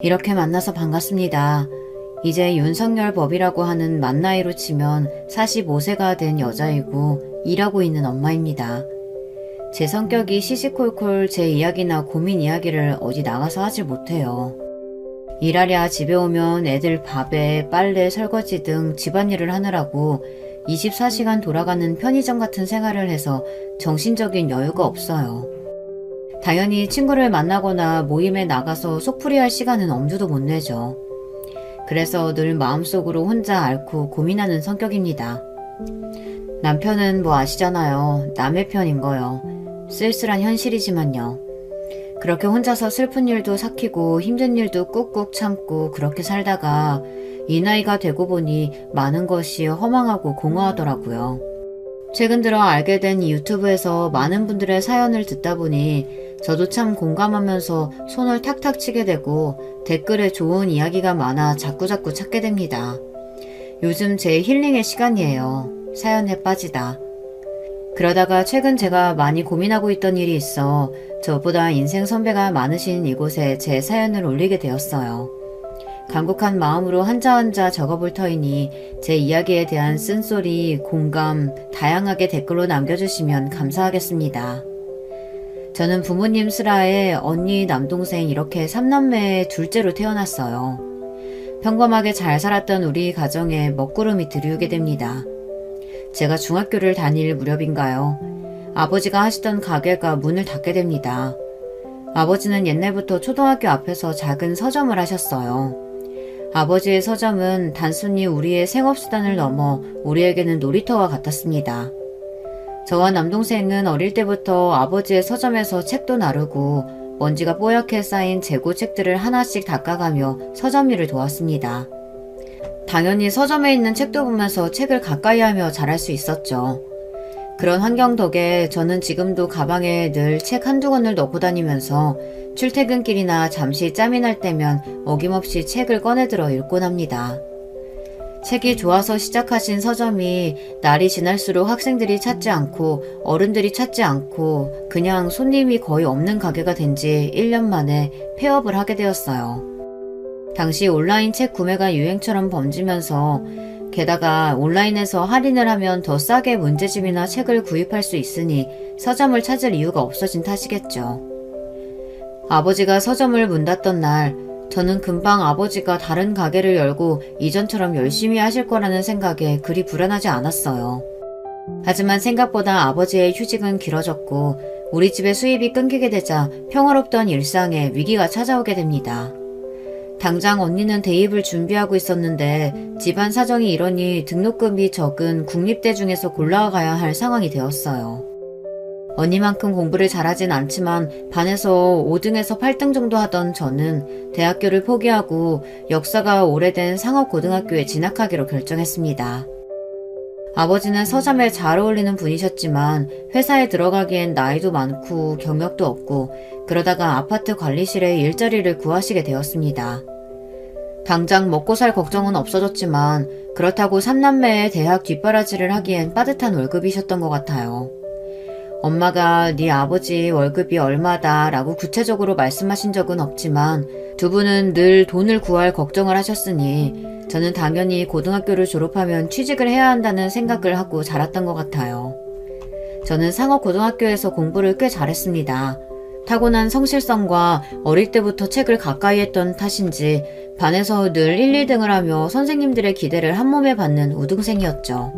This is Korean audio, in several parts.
이렇게 만나서 반갑습니다. 이제 윤석열 법이라고 하는 만 나이로 치면 45세가 된 여자이고 일하고 있는 엄마입니다. 제 성격이 시시콜콜 제 이야기나 고민 이야기를 어디 나가서 하질 못해요. 일하랴 집에 오면 애들 밥에 빨래 설거지 등 집안일을 하느라고 24시간 돌아가는 편의점 같은 생활을 해서 정신적인 여유가 없어요. 당연히 친구를 만나거나 모임에 나가서 속풀이할 시간은 엄두도 못 내죠. 그래서 늘 마음속으로 혼자 앓고 고민하는 성격입니다. 남편은 뭐 아시잖아요. 남의 편인 거요. 쓸쓸한 현실이지만요. 그렇게 혼자서 슬픈 일도 삭히고 힘든 일도 꾹꾹 참고 그렇게 살다가 이 나이가 되고 보니 많은 것이 허망하고 공허하더라고요. 최근 들어 알게 된 유튜브에서 많은 분들의 사연을 듣다 보니 저도 참 공감하면서 손을 탁탁 치게 되고 댓글에 좋은 이야기가 많아 자꾸자꾸 찾게 됩니다. 요즘 제 힐링의 시간이에요. 사연에 빠지다. 그러다가 최근 제가 많이 고민하고 있던 일이 있어 저보다 인생 선배가 많으신 이곳에 제 사연을 올리게 되었어요. 간곡한 마음으로 한자 적어볼 터이니 제 이야기에 대한 쓴소리, 공감, 다양하게 댓글로 남겨주시면 감사하겠습니다. 저는 부모님 슬하에 언니, 남동생 이렇게 3남매의 둘째로 태어났어요. 평범하게 잘 살았던 우리 가정에 먹구름이 들이우게 됩니다. 제가 중학교를 다닐 무렵인가요? 아버지가 하시던 가게가 문을 닫게 됩니다. 아버지는 옛날부터 초등학교 앞에서 작은 서점을 하셨어요. 아버지의 서점은 단순히 우리의 생업수단을 넘어 우리에게는 놀이터와 같았습니다. 저와 남동생은 어릴 때부터 아버지의 서점에서 책도 나르고 먼지가 뽀얗게 쌓인 재고 책들을 하나씩 닦아가며 서점 일을 도왔습니다. 당연히 서점에 있는 책도 보면서 책을 가까이 하며 자랄 수 있었죠. 그런 환경 덕에 저는 지금도 가방에 늘 책 한두 권을 넣고 다니면서 출퇴근길이나 잠시 짬이 날 때면 어김없이 책을 꺼내들어 읽곤 합니다. 책이 좋아서 시작하신 서점이 날이 지날수록 학생들이 찾지 않고 어른들이 찾지 않고 그냥 손님이 거의 없는 가게가 된 지 1년 만에 폐업을 하게 되었어요. 당시 온라인 책 구매가 유행처럼 번지면서 게다가 온라인에서 할인을 하면 더 싸게 문제집이나 책을 구입할 수 있으니 서점을 찾을 이유가 없어진 탓이겠죠. 아버지가 서점을 문 닫던 날 저는 금방 아버지가 다른 가게를 열고 이전처럼 열심히 하실 거라는 생각에 그리 불안하지 않았어요. 하지만 생각보다 아버지의 휴직은 길어졌고 우리 집의 수입이 끊기게 되자 평화롭던 일상에 위기가 찾아오게 됩니다. 당장 언니는 대입을 준비하고 있었는데 집안 사정이 이러니 등록금이 적은 국립대 중에서 골라가야 할 상황이 되었어요. 언니만큼 공부를 잘하진 않지만 반에서 5등에서 8등 정도 하던 저는 대학교를 포기하고 역사가 오래된 상업고등학교에 진학하기로 결정했습니다. 아버지는 서점에 잘 어울리는 분이셨지만 회사에 들어가기엔 나이도 많고 경력도 없고 그러다가 아파트 관리실에 일자리를 구하시게 되었습니다. 당장 먹고 살 걱정은 없어졌지만 그렇다고 3남매의 대학 뒷바라지를 하기엔 빠듯한 월급이셨던 것 같아요. 엄마가 네 아버지 월급이 얼마다 라고 구체적으로 말씀하신 적은 없지만 두 분은 늘 돈을 구할 걱정을 하셨으니 저는 당연히 고등학교를 졸업하면 취직을 해야 한다는 생각을 하고 자랐던 것 같아요. 저는 상업고등학교에서 공부를 꽤 잘했습니다. 타고난 성실성과 어릴 때부터 책을 가까이 했던 탓인지 반에서 늘 1, 2등을 하며 선생님들의 기대를 한몸에 받는 우등생이었죠.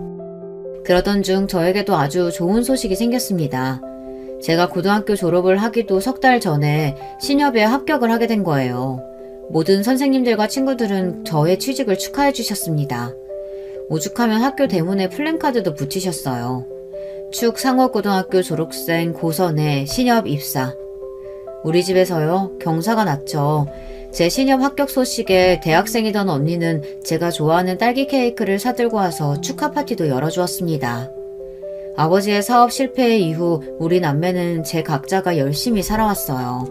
그러던 중 저에게도 아주 좋은 소식이 생겼습니다. 제가 고등학교 졸업을 하기도 석 달 전에 신협에 합격을 하게 된 거예요. 모든 선생님들과 친구들은 저의 취직을 축하해 주셨습니다. 오죽하면 학교 대문에 플랜카드도 붙이셨어요. 축 상업고등학교 졸업생 고선의 신협 입사. 우리 집에서요, 경사가 났죠. 제 신협 합격 소식에 대학생이던 언니는 제가 좋아하는 딸기 케이크를 사들고 와서 축하 파티도 열어주었습니다. 아버지의 사업 실패 이후 우리 남매는 제 각자가 열심히 살아왔어요.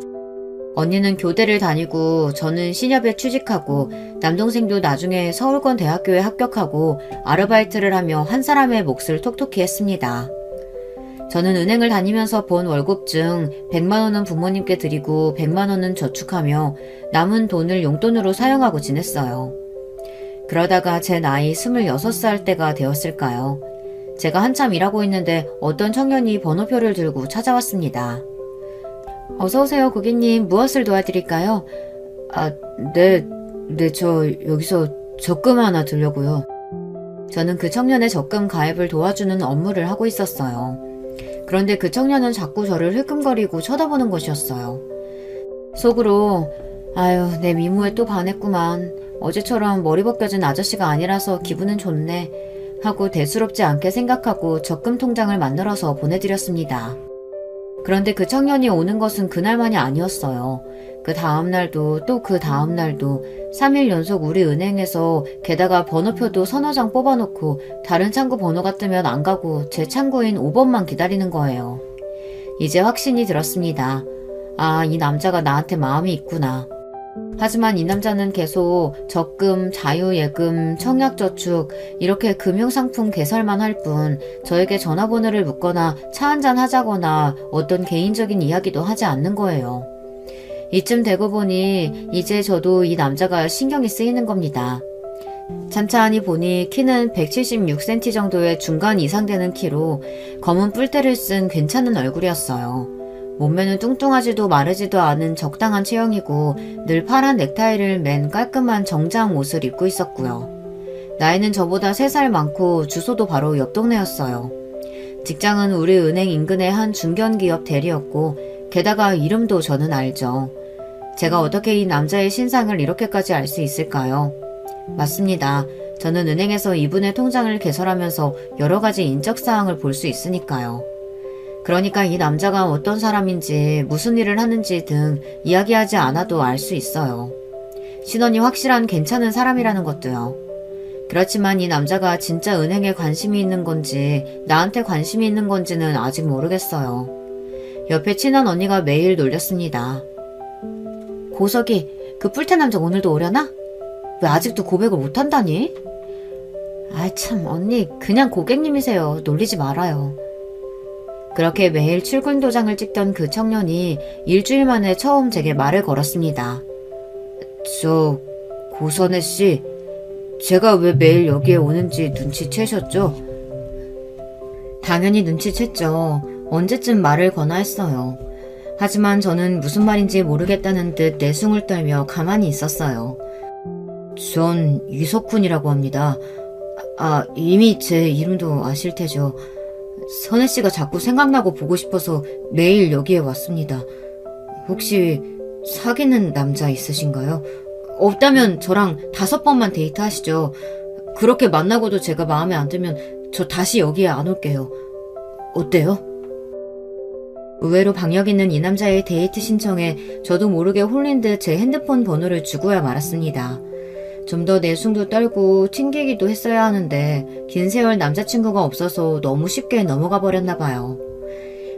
언니는 교대를 다니고 저는 신협에 취직하고 남동생도 나중에 서울권 대학교에 합격하고 아르바이트를 하며 한 사람의 몫을 톡톡히 했습니다. 저는 은행을 다니면서 본 월급 중 100만 원은 부모님께 드리고 100만 원은 저축하며 남은 돈을 용돈으로 사용하고 지냈어요. 그러다가 제 나이 26살 때가 되었을까요? 제가 한참 일하고 있는데 어떤 청년이 번호표를 들고 찾아왔습니다. 어서오세요, 고객님. 무엇을 도와드릴까요? 네, 저 여기서 적금 하나 들려고요. 저는 그 청년의 적금 가입을 도와주는 업무를 하고 있었어요. 그런데 그 청년은 자꾸 저를 흘끔거리고 쳐다보는 것이었어요. 속으로 아유, 내 미모에 또 반했구만. 어제처럼 머리 벗겨진 아저씨가 아니라서 기분은 좋네 하고 대수롭지 않게 생각하고 적금 통장을 만들어서 보내드렸습니다. 그런데 그 청년이 오는 것은 그날만이 아니었어요. 그 다음날도 또 그 다음날도 3일 연속 우리 은행에서 게다가 번호표도 서너 장 뽑아놓고 다른 창구 번호가 뜨면 안 가고 제 창구인 5번만 기다리는 거예요. 이제 확신이 들었습니다. 아, 이 남자가 나한테 마음이 있구나. 하지만 이 남자는 계속 적금, 자유예금, 청약저축 이렇게 금융상품 개설만 할 뿐 저에게 전화번호를 묻거나 차 한잔 하자거나 어떤 개인적인 이야기도 하지 않는 거예요. 이쯤 되고 보니 이제 저도 이 남자가 신경이 쓰이는 겁니다. 찬찬히 보니 키는 176cm 정도의 중간 이상 되는 키로 검은 뿔테를 쓴 괜찮은 얼굴이었어요. 몸매는 뚱뚱하지도 마르지도 않은 적당한 체형이고 늘 파란 넥타이를 맨 깔끔한 정장 옷을 입고 있었고요. 나이는 저보다 3살 많고 주소도 바로 옆 동네였어요. 직장은 우리 은행 인근의 한 중견기업 대리였고 게다가 이름도 저는 알죠. 제가 어떻게 이 남자의 신상을 이렇게까지 알 수 있을까요? 맞습니다. 저는 은행에서 이분의 통장을 개설하면서 여러 가지 인적사항을 볼 수 있으니까요. 그러니까 이 남자가 어떤 사람인지 무슨 일을 하는지 등 이야기하지 않아도 알 수 있어요. 신원이 확실한 괜찮은 사람이라는 것도요. 그렇지만 이 남자가 진짜 은행에 관심이 있는 건지 나한테 관심이 있는 건지는 아직 모르겠어요. 옆에 친한 언니가 매일 놀렸습니다. 고석이, 그 뿔테 남자 오늘도 오려나? 왜 아직도 고백을 못한다니? 아이 참, 언니 그냥 고객님이세요. 놀리지 말아요. 그렇게 매일 출근 도장을 찍던 그 청년이 일주일 만에 처음 제게 말을 걸었습니다. 저 고선혜 씨, 제가 왜 매일 여기에 오는지 눈치채셨죠? 당연히 눈치챘죠. 언제쯤 말을 거나 했어요. 하지만 저는 무슨 말인지 모르겠다는 듯 내숭을 떨며 가만히 있었어요. 전 이석훈이라고 합니다. 이미 제 이름도 아실 테죠. 선혜씨가 자꾸 생각나고 보고 싶어서 매일 여기에 왔습니다. 혹시 사귀는 남자 있으신가요? 없다면 저랑 5번만 데이트하시죠. 그렇게 만나고도 제가 마음에 안 들면 저 다시 여기에 안 올게요. 어때요? 의외로 박력 있는 이 남자의 데이트 신청에 저도 모르게 홀린 듯 제 핸드폰 번호를 주고야 말았습니다. 좀 더 내숭도 떨고 튕기기도 했어야 하는데 긴 세월 남자친구가 없어서 너무 쉽게 넘어가 버렸나 봐요.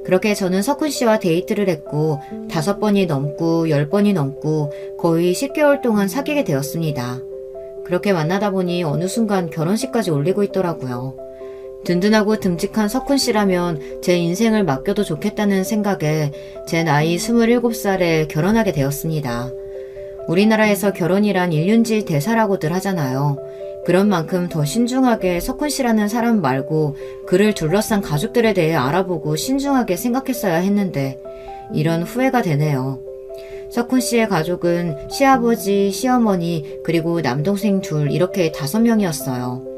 그렇게 저는 석훈 씨와 데이트를 했고 5번이 넘고 10번이 넘고 거의 10개월 동안 사귀게 되었습니다. 그렇게 만나다 보니 어느 순간 결혼식까지 올리고 있더라고요. 든든하고 듬직한 석훈 씨라면 제 인생을 맡겨도 좋겠다는 생각에 제 나이 27살에 결혼하게 되었습니다. 우리나라에서 결혼이란 일륜지 대사라고들 하잖아요. 그런 만큼 더 신중하게 석훈 씨라는 사람 말고 그를 둘러싼 가족들에 대해 알아보고 신중하게 생각했어야 했는데 이런 후회가 되네요. 석훈 씨의 가족은 시아버지, 시어머니, 그리고 남동생 둘 이렇게 5명이었어요.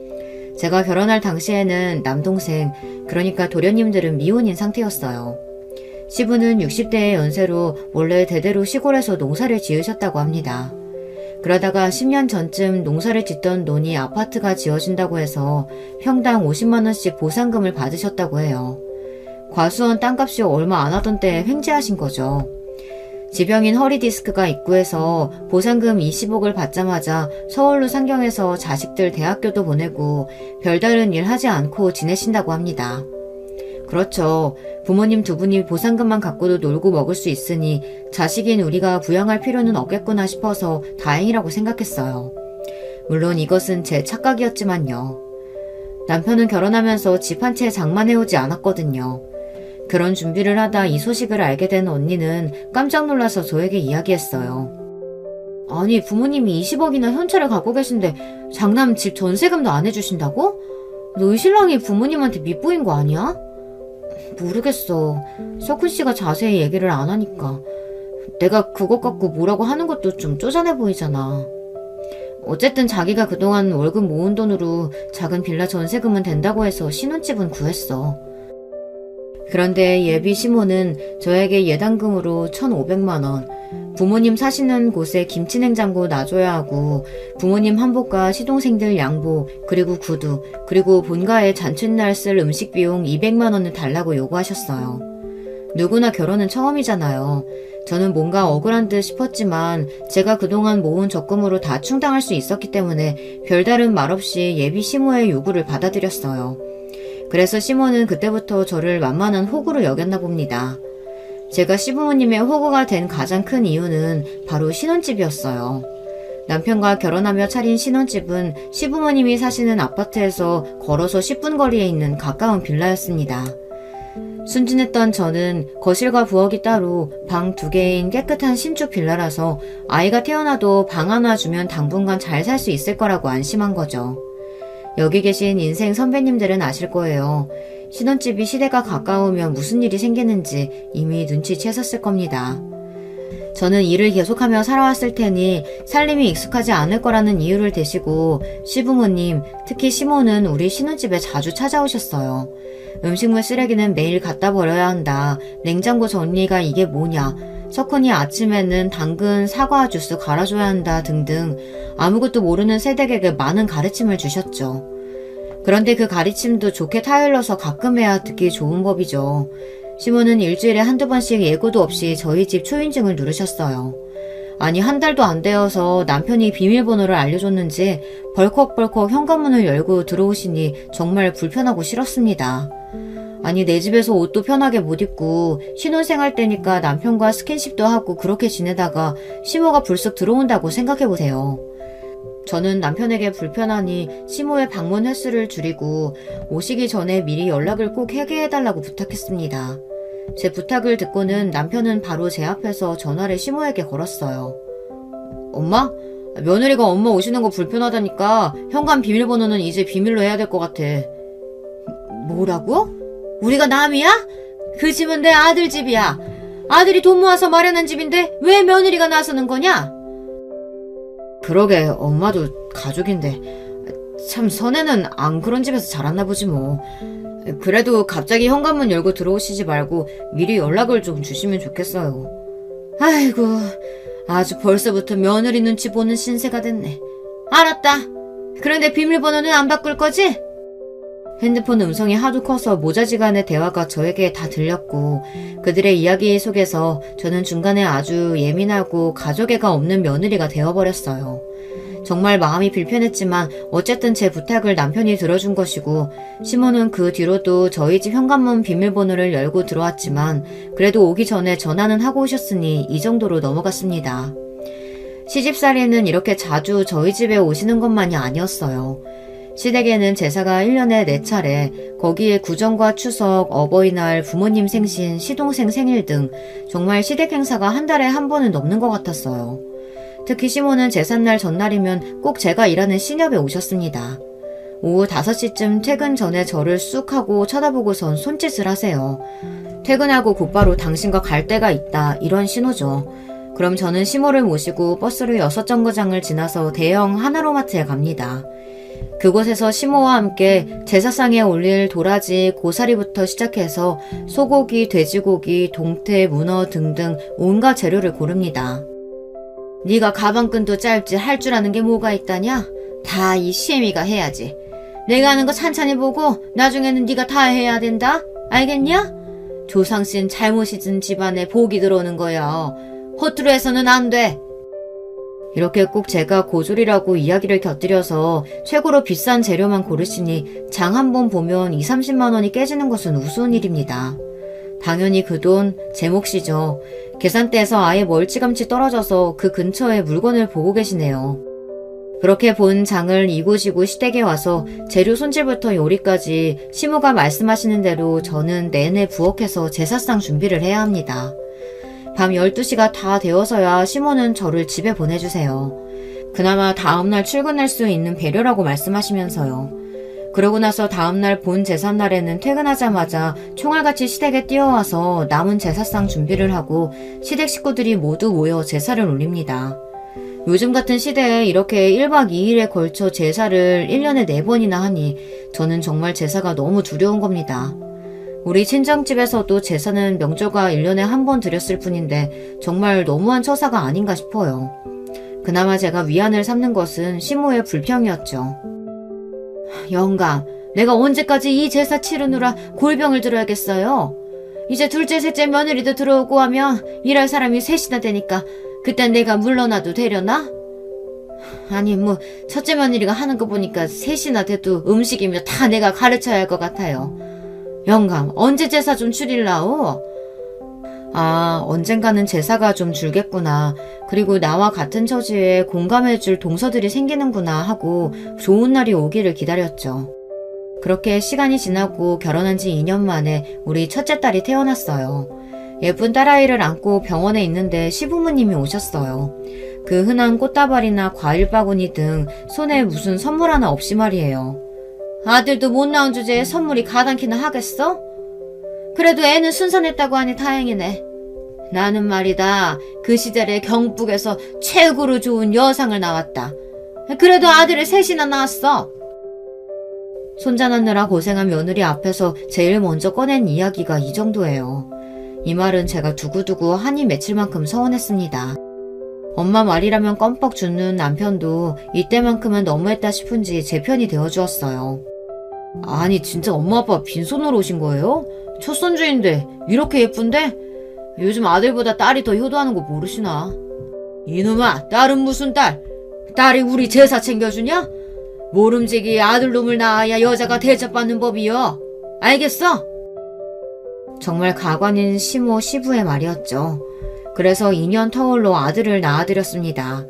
제가 결혼할 당시에는 남동생, 그러니까 도련님들은 미혼인 상태였어요. 시부는 60대의 연세로 원래 대대로 시골에서 농사를 지으셨다고 합니다. 그러다가 10년 전쯤 농사를 짓던 논이 아파트가 지어진다고 해서 평당 50만원씩 보상금을 받으셨다고 해요. 과수원 땅값이 얼마 안 하던 때에 횡재하신 거죠. 지병인 허리디스크가 있고 해서 보상금 20억을 받자마자 서울로 상경해서 자식들 대학교도 보내고 별다른 일 하지 않고 지내신다고 합니다. 그렇죠. 부모님 2분이 보상금만 갖고도 놀고 먹을 수 있으니 자식인 우리가 부양할 필요는 없겠구나 싶어서 다행이라고 생각했어요. 물론 이것은 제 착각이었지만요. 남편은 결혼하면서 집 한 채 장만해오지 않았거든요. 결혼 준비를 하다 이 소식을 알게 된 언니는 깜짝 놀라서 저에게 이야기했어요. 아니, 부모님이 20억이나 현찰을 갖고 계신데 장남 집 전세금도 안 해주신다고? 너희 신랑이 부모님한테 밑보인 거 아니야? 모르겠어. 석훈 씨가 자세히 얘기를 안 하니까. 내가 그것 갖고 뭐라고 하는 것도 좀 쪼잔해 보이잖아. 어쨌든 자기가 그동안 월급 모은 돈으로 작은 빌라 전세금은 된다고 해서 신혼집은 구했어. 그런데 예비 시모는 저에게 예단금으로 1,500만 원, 부모님 사시는 곳에 김치냉장고 놔줘야 하고 부모님 한복과 시동생들 양복, 그리고 구두, 그리고 본가에 잔칫날 쓸 음식 비용 200만 원을 달라고 요구하셨어요. 누구나 결혼은 처음이잖아요. 저는 뭔가 억울한 듯 싶었지만 제가 그동안 모은 적금으로 다 충당할 수 있었기 때문에 별다른 말 없이 예비 시모의 요구를 받아들였어요. 그래서 시모는 그때부터 저를 만만한 호구로 여겼나 봅니다. 제가 시부모님의 호구가 된 가장 큰 이유는 바로 신혼집이었어요. 남편과 결혼하며 차린 신혼집은 시부모님이 사시는 아파트에서 걸어서 10분 거리에 있는 가까운 빌라였습니다. 순진했던 저는 거실과 부엌이 따로 방 2개인 깨끗한 신축 빌라라서 아이가 태어나도 방 하나 주면 당분간 잘 살 수 있을 거라고 안심한 거죠. 여기 계신 인생 선배님들은 아실 거예요. 신혼집이 시대가 가까우면 무슨 일이 생기는지 이미 눈치채셨을 겁니다. 저는 일을 계속하며 살아왔을 테니 살림이 익숙하지 않을 거라는 이유를 대시고 시부모님, 특히 시모는 우리 신혼집에 자주 찾아오셨어요. 음식물 쓰레기는 매일 갖다 버려야 한다. 냉장고 정리가 이게 뭐냐. 석훈이 아침에는 당근, 사과 주스 갈아줘야 한다 등등 아무것도 모르는 세대에게 많은 가르침을 주셨죠. 그런데 그 가르침도 좋게 타일러서 가끔 해야 듣기 좋은 법이죠. 시모는 일주일에 한두 번씩 예고도 없이 저희 집 초인증을 누르셨어요. 아니, 한 달도 안 되어서 남편이 비밀번호를 알려줬는지 벌컥벌컥 현관문을 열고 들어오시니 정말 불편하고 싫었습니다. 아니, 내 집에서 옷도 편하게 못 입고 신혼생활 때니까 남편과 스킨십도 하고 그렇게 지내다가 시모가 불쑥 들어온다고 생각해보세요. 저는 남편에게 불편하니 시모의 방문 횟수를 줄이고 오시기 전에 미리 연락을 꼭 하게 해달라고 부탁했습니다. 제 부탁을 듣고는 남편은 바로 제 앞에서 전화를 시모에게 걸었어요. 엄마? 며느리가 엄마 오시는 거 불편하다니까 현관 비밀번호는 이제 비밀로 해야 될 것 같아. 뭐라고? 우리가 남이야? 그 집은 내 아들 집이야. 아들이 돈 모아서 마련한 집인데 왜 며느리가 나서는 거냐? 그러게, 엄마도 가족인데 참 선혜는 안 그런 집에서 자랐나 보지 뭐. 그래도 갑자기 현관문 열고 들어오시지 말고 미리 연락을 좀 주시면 좋겠어요. 아이고, 아주 벌써부터 며느리 눈치 보는 신세가 됐네. 알았다. 그런데 비밀번호는 안 바꿀 거지? 핸드폰 음성이 하도 커서 모자지간의 대화가 저에게 다 들렸고 그들의 이야기 속에서 저는 중간에 아주 예민하고 가족애가 없는 며느리가 되어버렸어요. 정말 마음이 불편했지만 어쨌든 제 부탁을 남편이 들어준 것이고 시모는 그 뒤로도 저희 집 현관문 비밀번호를 열고 들어왔지만 그래도 오기 전에 전화는 하고 오셨으니 이 정도로 넘어갔습니다. 시집살이는 이렇게 자주 저희 집에 오시는 것만이 아니었어요. 시댁에는 제사가 1년에 4차례, 거기에 구정과 추석, 어버이날, 부모님 생신, 시동생 생일 등 정말 시댁 행사가 한 달에 한 번은 넘는 것 같았어요. 특히 시모는 제삿날 전날이면 꼭 제가 일하는 신협에 오셨습니다. 오후 5시쯤 퇴근 전에 저를 쑥 하고 쳐다보고선 손짓을 하세요. 퇴근하고 곧바로 당신과 갈 데가 있다, 이런 신호죠. 그럼 저는 시모를 모시고 버스로 6정거장을 지나서 대형 하나로마트에 갑니다. 그곳에서 시모와 함께 제사상에 올릴 도라지, 고사리부터 시작해서 소고기, 돼지고기, 동태, 문어 등등 온갖 재료를 고릅니다. 네가 가방끈도 짧지 할 줄 아는 게 뭐가 있다냐? 다 이 시애미가 해야지. 내가 하는 거 찬찬히 보고 나중에는 네가 다 해야 된다. 알겠냐? 조상신 잘못 잊은 집안에 복이 들어오는 거야. 허투루 해서는 안 돼. 이렇게 꼭 제가 고졸이라고 이야기를 곁들여서 최고로 비싼 재료만 고르시니 장 한 번 보면 20-30만 원이 깨지는 것은 우스운 일입니다. 당연히 그 돈 제 몫이죠. 계산대에서 아예 멀찌감치 떨어져서 그 근처에 물건을 보고 계시네요. 그렇게 본 장을 이고지고 시댁에 와서 재료 손질부터 요리까지 시모가 말씀하시는 대로 저는 내내 부엌에서 제사상 준비를 해야 합니다. 밤 12시가 다 되어서야 시모는 저를 집에 보내주세요. 그나마 다음날 출근할 수 있는 배려라고 말씀하시면서요. 그러고 나서 다음날 본 제삿날에는 퇴근하자마자 총알같이 시댁에 뛰어와서 남은 제사상 준비를 하고 시댁 식구들이 모두 모여 제사를 올립니다. 요즘 같은 시대에 이렇게 1박 2일에 걸쳐 제사를 1년에 4번이나 하니 저는 정말 제사가 너무 두려운 겁니다. 우리 친정집에서도 제사는 명절과 1년에 1번 드렸을 뿐인데 정말 너무한 처사가 아닌가 싶어요. 그나마 제가 위안을 삼는 것은 시모의 불평이었죠. 영감, 내가 언제까지 이 제사 치르느라 골병을 들어야겠어요? 이제 둘째, 셋째 며느리도 들어오고 하면 일할 사람이 셋이나 되니까 그땐 내가 물러나도 되려나? 아니 첫째 며느리가 하는 거 보니까 셋이나 돼도 음식이며 다 내가 가르쳐야 할 것 같아요. 영감, 언제 제사 좀 줄일라오? 언젠가는 제사가 좀 줄겠구나. 그리고 나와 같은 처지에 공감해줄 동서들이 생기는구나 하고 좋은 날이 오기를 기다렸죠. 그렇게 시간이 지나고 결혼한 지 2년 만에 우리 첫째 딸이 태어났어요. 예쁜 딸아이를 안고 병원에 있는데 시부모님이 오셨어요. 그 흔한 꽃다발이나 과일 바구니 등 손에 무슨 선물 하나 없이 말이에요. 아들도 못 낳은 주제에 선물이 가당키나 하겠어? 그래도 애는 순산했다고 하니 다행이네. 나는 말이다, 그 시절에 경북에서 최고로 좋은 여상을 낳았다. 그래도 아들을 셋이나 낳았어. 손자 낳느라 고생한 며느리 앞에서 제일 먼저 꺼낸 이야기가 이 정도예요. 이 말은 제가 두고두고 한이 맺힐 만큼 서운했습니다. 엄마 말이라면 껌뻑 죽는 남편도 이때만큼은 너무했다 싶은지 제 편이 되어주었어요. 아니 진짜 엄마 아빠 빈손으로 오신 거예요? 첫 손주인데 이렇게 예쁜데? 요즘 아들보다 딸이 더 효도하는 거 모르시나? 이놈아, 딸은 무슨 딸? 딸이 우리 제사 챙겨주냐? 모름지기 아들놈을 낳아야 여자가 대접받는 법이여. 알겠어? 정말 가관인 시모 시부의 말이었죠. 그래서 2년 터울로 아들을 낳아드렸습니다.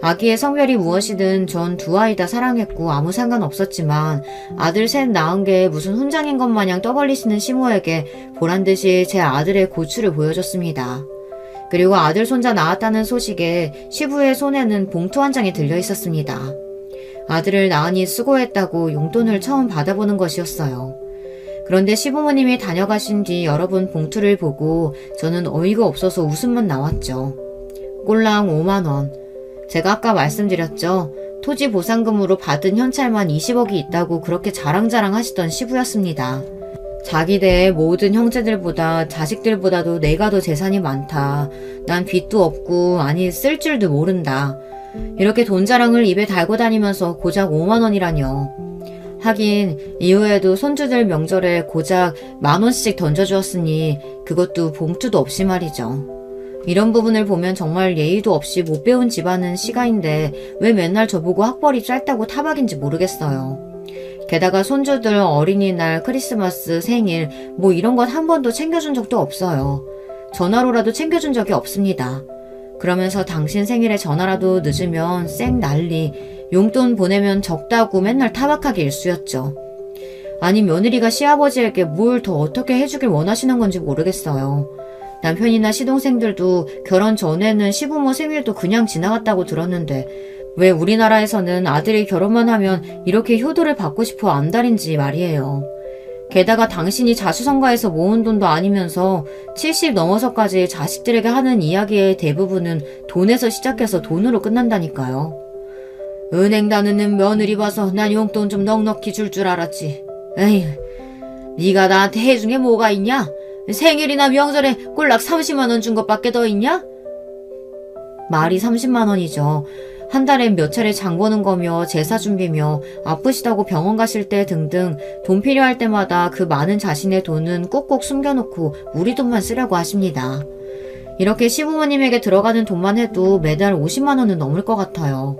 아기의 성별이 무엇이든 전 두 아이 다 사랑했고 아무 상관없었지만 아들 셋 낳은 게 무슨 훈장인 것 마냥 떠벌리시는 시모에게 보란듯이 제 아들의 고추를 보여줬습니다. 그리고 아들 손자 낳았다는 소식에 시부의 손에는 봉투 한 장이 들려 있었습니다. 아들을 낳으니 수고했다고 용돈을 처음 받아보는 것이었어요. 그런데 시부모님이 다녀가신 뒤 여러 번 봉투를 보고 저는 어이가 없어서 웃음만 나왔죠. 꼴랑 5만 원. 제가 아까 말씀드렸죠. 토지 보상금으로 받은 현찰만 20억이 있다고 그렇게 자랑자랑 하시던 시부였습니다. 자기네의 모든 형제들보다 자식들보다도 내가 더 재산이 많다. 난 빚도 없고 아니 쓸 줄도 모른다. 이렇게 돈 자랑을 입에 달고 다니면서 고작 5만 원이라뇨. 하긴 이후에도 손주들 명절에 고작 10,000원씩 던져주었으니 그것도 봉투도 없이 말이죠. 이런 부분을 보면 정말 예의도 없이 못 배운 집안은 시가인데 왜 맨날 저보고 학벌이 짧다고 타박인지 모르겠어요. 게다가 손주들 어린이날, 크리스마스, 생일 뭐 이런 것 한 번도 챙겨준 적도 없어요. 전화로라도 챙겨준 적이 없습니다. 그러면서 당신 생일에 전화라도 늦으면 쌩 난리, 용돈 보내면 적다고 맨날 타박하게 일쑤였죠. 아니 며느리가 시아버지에게 뭘 더 어떻게 해주길 원하시는 건지 모르겠어요. 남편이나 시동생들도 결혼 전에는 시부모 생일도 그냥 지나갔다고 들었는데 왜 우리나라에서는 아들이 결혼만 하면 이렇게 효도를 받고 싶어 안달인지 말이에요. 게다가 당신이 자수성가해서 모은 돈도 아니면서 70 넘어서까지 자식들에게 하는 이야기의 대부분은 돈에서 시작해서 돈으로 끝난다니까요. 은행 다니는 며느리 봐서 난 용돈 좀 넉넉히 줄 줄 알았지. 에휴, 네가 나한테 해준 게 뭐가 있냐? 생일이나 명절에 꼴락 30만 원 준 것밖에 더 있냐? 말이 30만 원이죠. 한 달에 몇 차례 장 보는 거며 제사 준비며 아프시다고 병원 가실 때 등등 돈 필요할 때마다 그 많은 자신의 돈은 꼭꼭 숨겨놓고 우리 돈만 쓰려고 하십니다. 이렇게 시부모님에게 들어가는 돈만 해도 매달 50만 원은 넘을 것 같아요.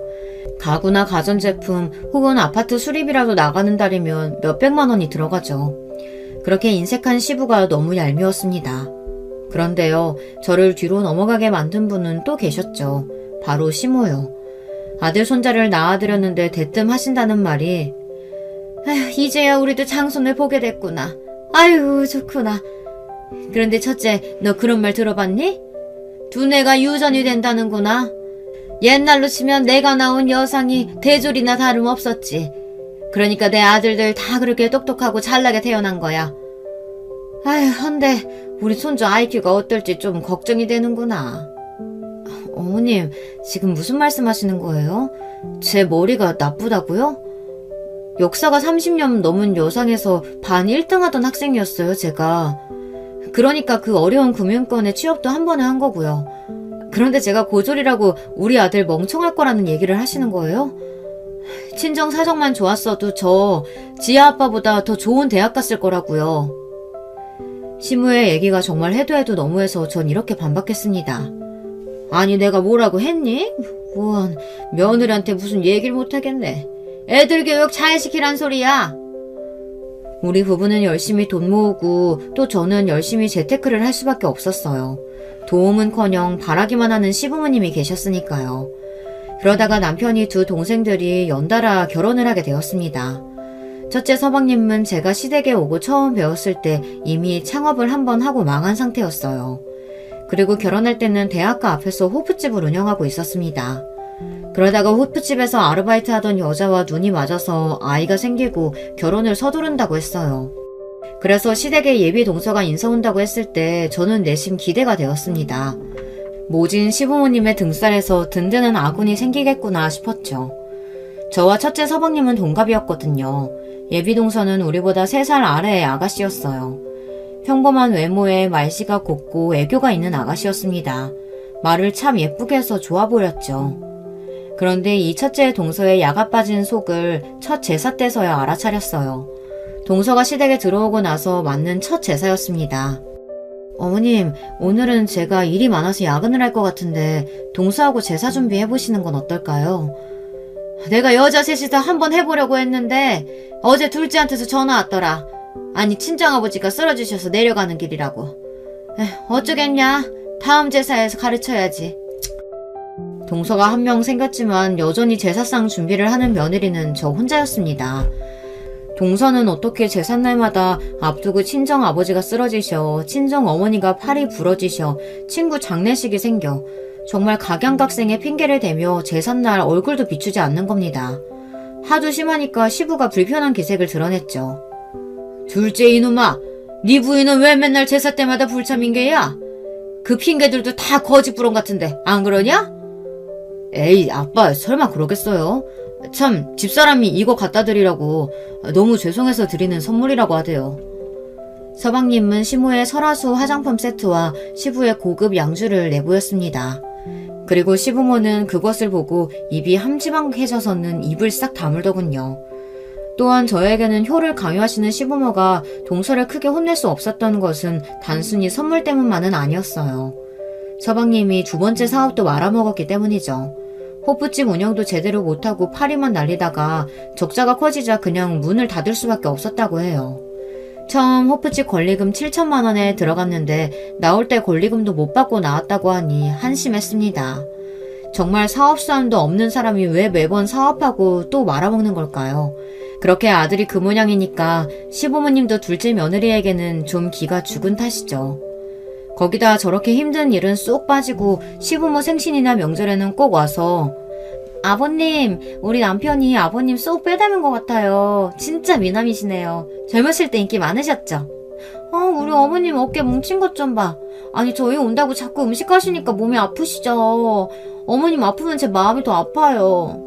가구나 가전제품 혹은 아파트 수리비라도 나가는 달이면 몇백만 원이 들어가죠. 그렇게 인색한 시부가 너무 얄미웠습니다. 그런데요, 저를 뒤로 넘어가게 만든 분은 또 계셨죠. 바로 시모요. 아들 손자를 낳아드렸는데 대뜸 하신다는 말이 아휴, 이제야 우리도 장손을 보게 됐구나. 아유, 좋구나. 그런데 첫째, 너 그런 말 들어봤니? 두뇌가 유전이 된다는구나. 옛날로 치면 내가 낳은 여상이 대졸이나 다름없었지. 그러니까 내 아들들 다 그렇게 똑똑하고 잘나게 태어난 거야. 아휴, 헌데 우리 손주 IQ가 어떨지 좀 걱정이 되는구나. 어머님, 지금 무슨 말씀하시는 거예요? 제 머리가 나쁘다고요? 역사가 30년 넘은 여상에서 반 1등 하던 학생이었어요, 제가. 그러니까 그 어려운 금융권에 취업도 한 번에 한 거고요. 그런데 제가 고졸이라고 우리 아들 멍청할 거라는 얘기를 하시는 거예요? 친정 사정만 좋았어도 저 지아 아빠보다 더 좋은 대학 갔을 거라고요. 시무의 얘기가 정말 해도 해도 너무해서 전 이렇게 반박했습니다. 아니 내가 뭐라고 했니? 원 며느리한테 무슨 얘기를 못하겠네. 애들 교육 잘 시키란 소리야. 우리 부부는 열심히 돈 모으고 또 저는 열심히 재테크를 할 수밖에 없었어요. 도움은커녕 바라기만 하는 시부모님이 계셨으니까요. 그러다가 남편이 두 동생들이 연달아 결혼을 하게 되었습니다. 첫째 서방님은 제가 시댁에 오고 처음 배웠을 때 이미 창업을 한 번 하고 망한 상태였어요. 그리고 결혼할 때는 대학가 앞에서 호프집을 운영하고 있었습니다. 그러다가 호프집에서 아르바이트 하던 여자와 눈이 맞아서 아이가 생기고 결혼을 서두른다고 했어요. 그래서 시댁에 예비 동서가 인사 온다고 했을 때 저는 내심 기대가 되었습니다. 모진 시부모님의 등살에서 든든한 아군이 생기겠구나 싶었죠. 저와 첫째 서방님은 동갑이었거든요. 예비 동서는 우리보다 3살 아래의 아가씨였어요. 평범한 외모에 말씨가 곱고 애교가 있는 아가씨였습니다. 말을 참 예쁘게 해서 좋아 보였죠. 그런데 이 첫째 동서의 야가 빠진 속을 첫 제사 때서야 알아차렸어요. 동서가 시댁에 들어오고 나서 맞는 첫 제사였습니다. 어머님, 오늘은 제가 일이 많아서 야근을 할 것 같은데 동서하고 제사 준비해보시는 건 어떨까요? 내가 여자 셋이서 한번 해보려고 했는데 어제 둘째한테서 전화 왔더라. 아니 친정아버지가 쓰러지셔서 내려가는 길이라고. 어쩌겠냐. 다음 제사에서 가르쳐야지. 동서가 한 명 생겼지만 여전히 제사상 준비를 하는 며느리는 저 혼자였습니다. 동서는 어떻게 제삿날마다 앞두고 친정아버지가 쓰러지셔, 친정어머니가 팔이 부러지셔, 친구 장례식이 생겨 정말 각양각색의 핑계를 대며 제삿날 얼굴도 비추지 않는 겁니다. 하도 심하니까 시부가 불편한 기색을 드러냈죠. 둘째 이놈아, 네 부인은 왜 맨날 제사 때마다 불참인게야? 그 핑계들도 다 거짓부렁 같은데 안 그러냐? 에이 아빠 설마 그러겠어요? 참 집사람이 이거 갖다 드리라고 너무 죄송해서 드리는 선물이라고 하대요. 서방님은 시모의 설화수 화장품 세트와 시부의 고급 양주를 내보였습니다. 그리고 시부모는 그것을 보고 입이 함지박해져서는 입을 싹 다물더군요. 또한 저에게는 효를 강요하시는 시부모가 동서를 크게 혼낼 수 없었던 것은 단순히 선물 때문만은 아니었어요. 서방님이 두 번째 사업도 말아먹었기 때문이죠. 호프집 운영도 제대로 못하고 파리만 날리다가 적자가 커지자 그냥 문을 닫을 수밖에 없었다고 해요. 처음 호프집 권리금 7천만 원에 들어갔는데 나올 때 권리금도 못 받고 나왔다고 하니 한심했습니다. 정말 사업수완도 없는 사람이 왜 매번 사업하고 또 말아먹는 걸까요? 그렇게 아들이 그 모양이니까 시부모님도 둘째 며느리에게는 좀 기가 죽은 탓이죠. 거기다 저렇게 힘든 일은 쏙 빠지고 시부모 생신이나 명절에는 꼭 와서 아버님, 우리 남편이 아버님 쏙 빼닮은 것 같아요. 진짜 미남이시네요. 젊었을 때 인기 많으셨죠? 우리 어머님 어깨 뭉친 것 좀 봐. 아니 저희 온다고 자꾸 음식 하시니까 몸이 아프시죠? 어머님 아프면 제 마음이 더 아파요.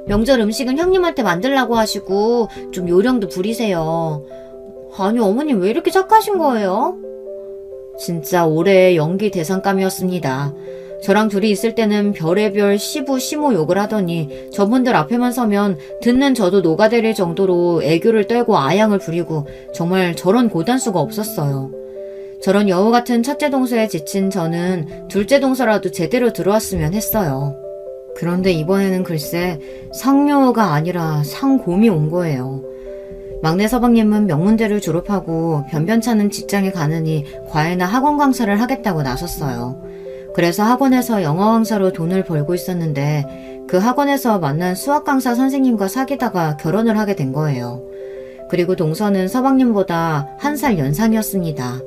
명절 음식은 형님한테 만들라고 하시고 좀 요령도 부리세요. 아니 어머님 왜 이렇게 착하신 거예요? 진짜 올해의 연기 대상감이었습니다. 저랑 둘이 있을 때는 별의별 시부 시모 욕을 하더니 저분들 앞에만 서면 듣는 저도 녹아내릴 정도로 애교를 떨고 아양을 부리고 정말 저런 고단수가 없었어요. 저런 여우 같은 첫째 동서에 지친 저는 둘째 동서라도 제대로 들어왔으면 했어요. 그런데 이번에는 글쎄 상여우가 아니라 상곰이 온 거예요. 막내 서방님은 명문대를 졸업하고 변변찮은 직장에 가느니 과외나 학원 강사를 하겠다고 나섰어요. 그래서 학원에서 영어 강사로 돈을 벌고 있었는데 그 학원에서 만난 수학 강사 선생님과 사귀다가 결혼을 하게 된 거예요. 그리고 동서는 서방님보다 1살 연상이었습니다.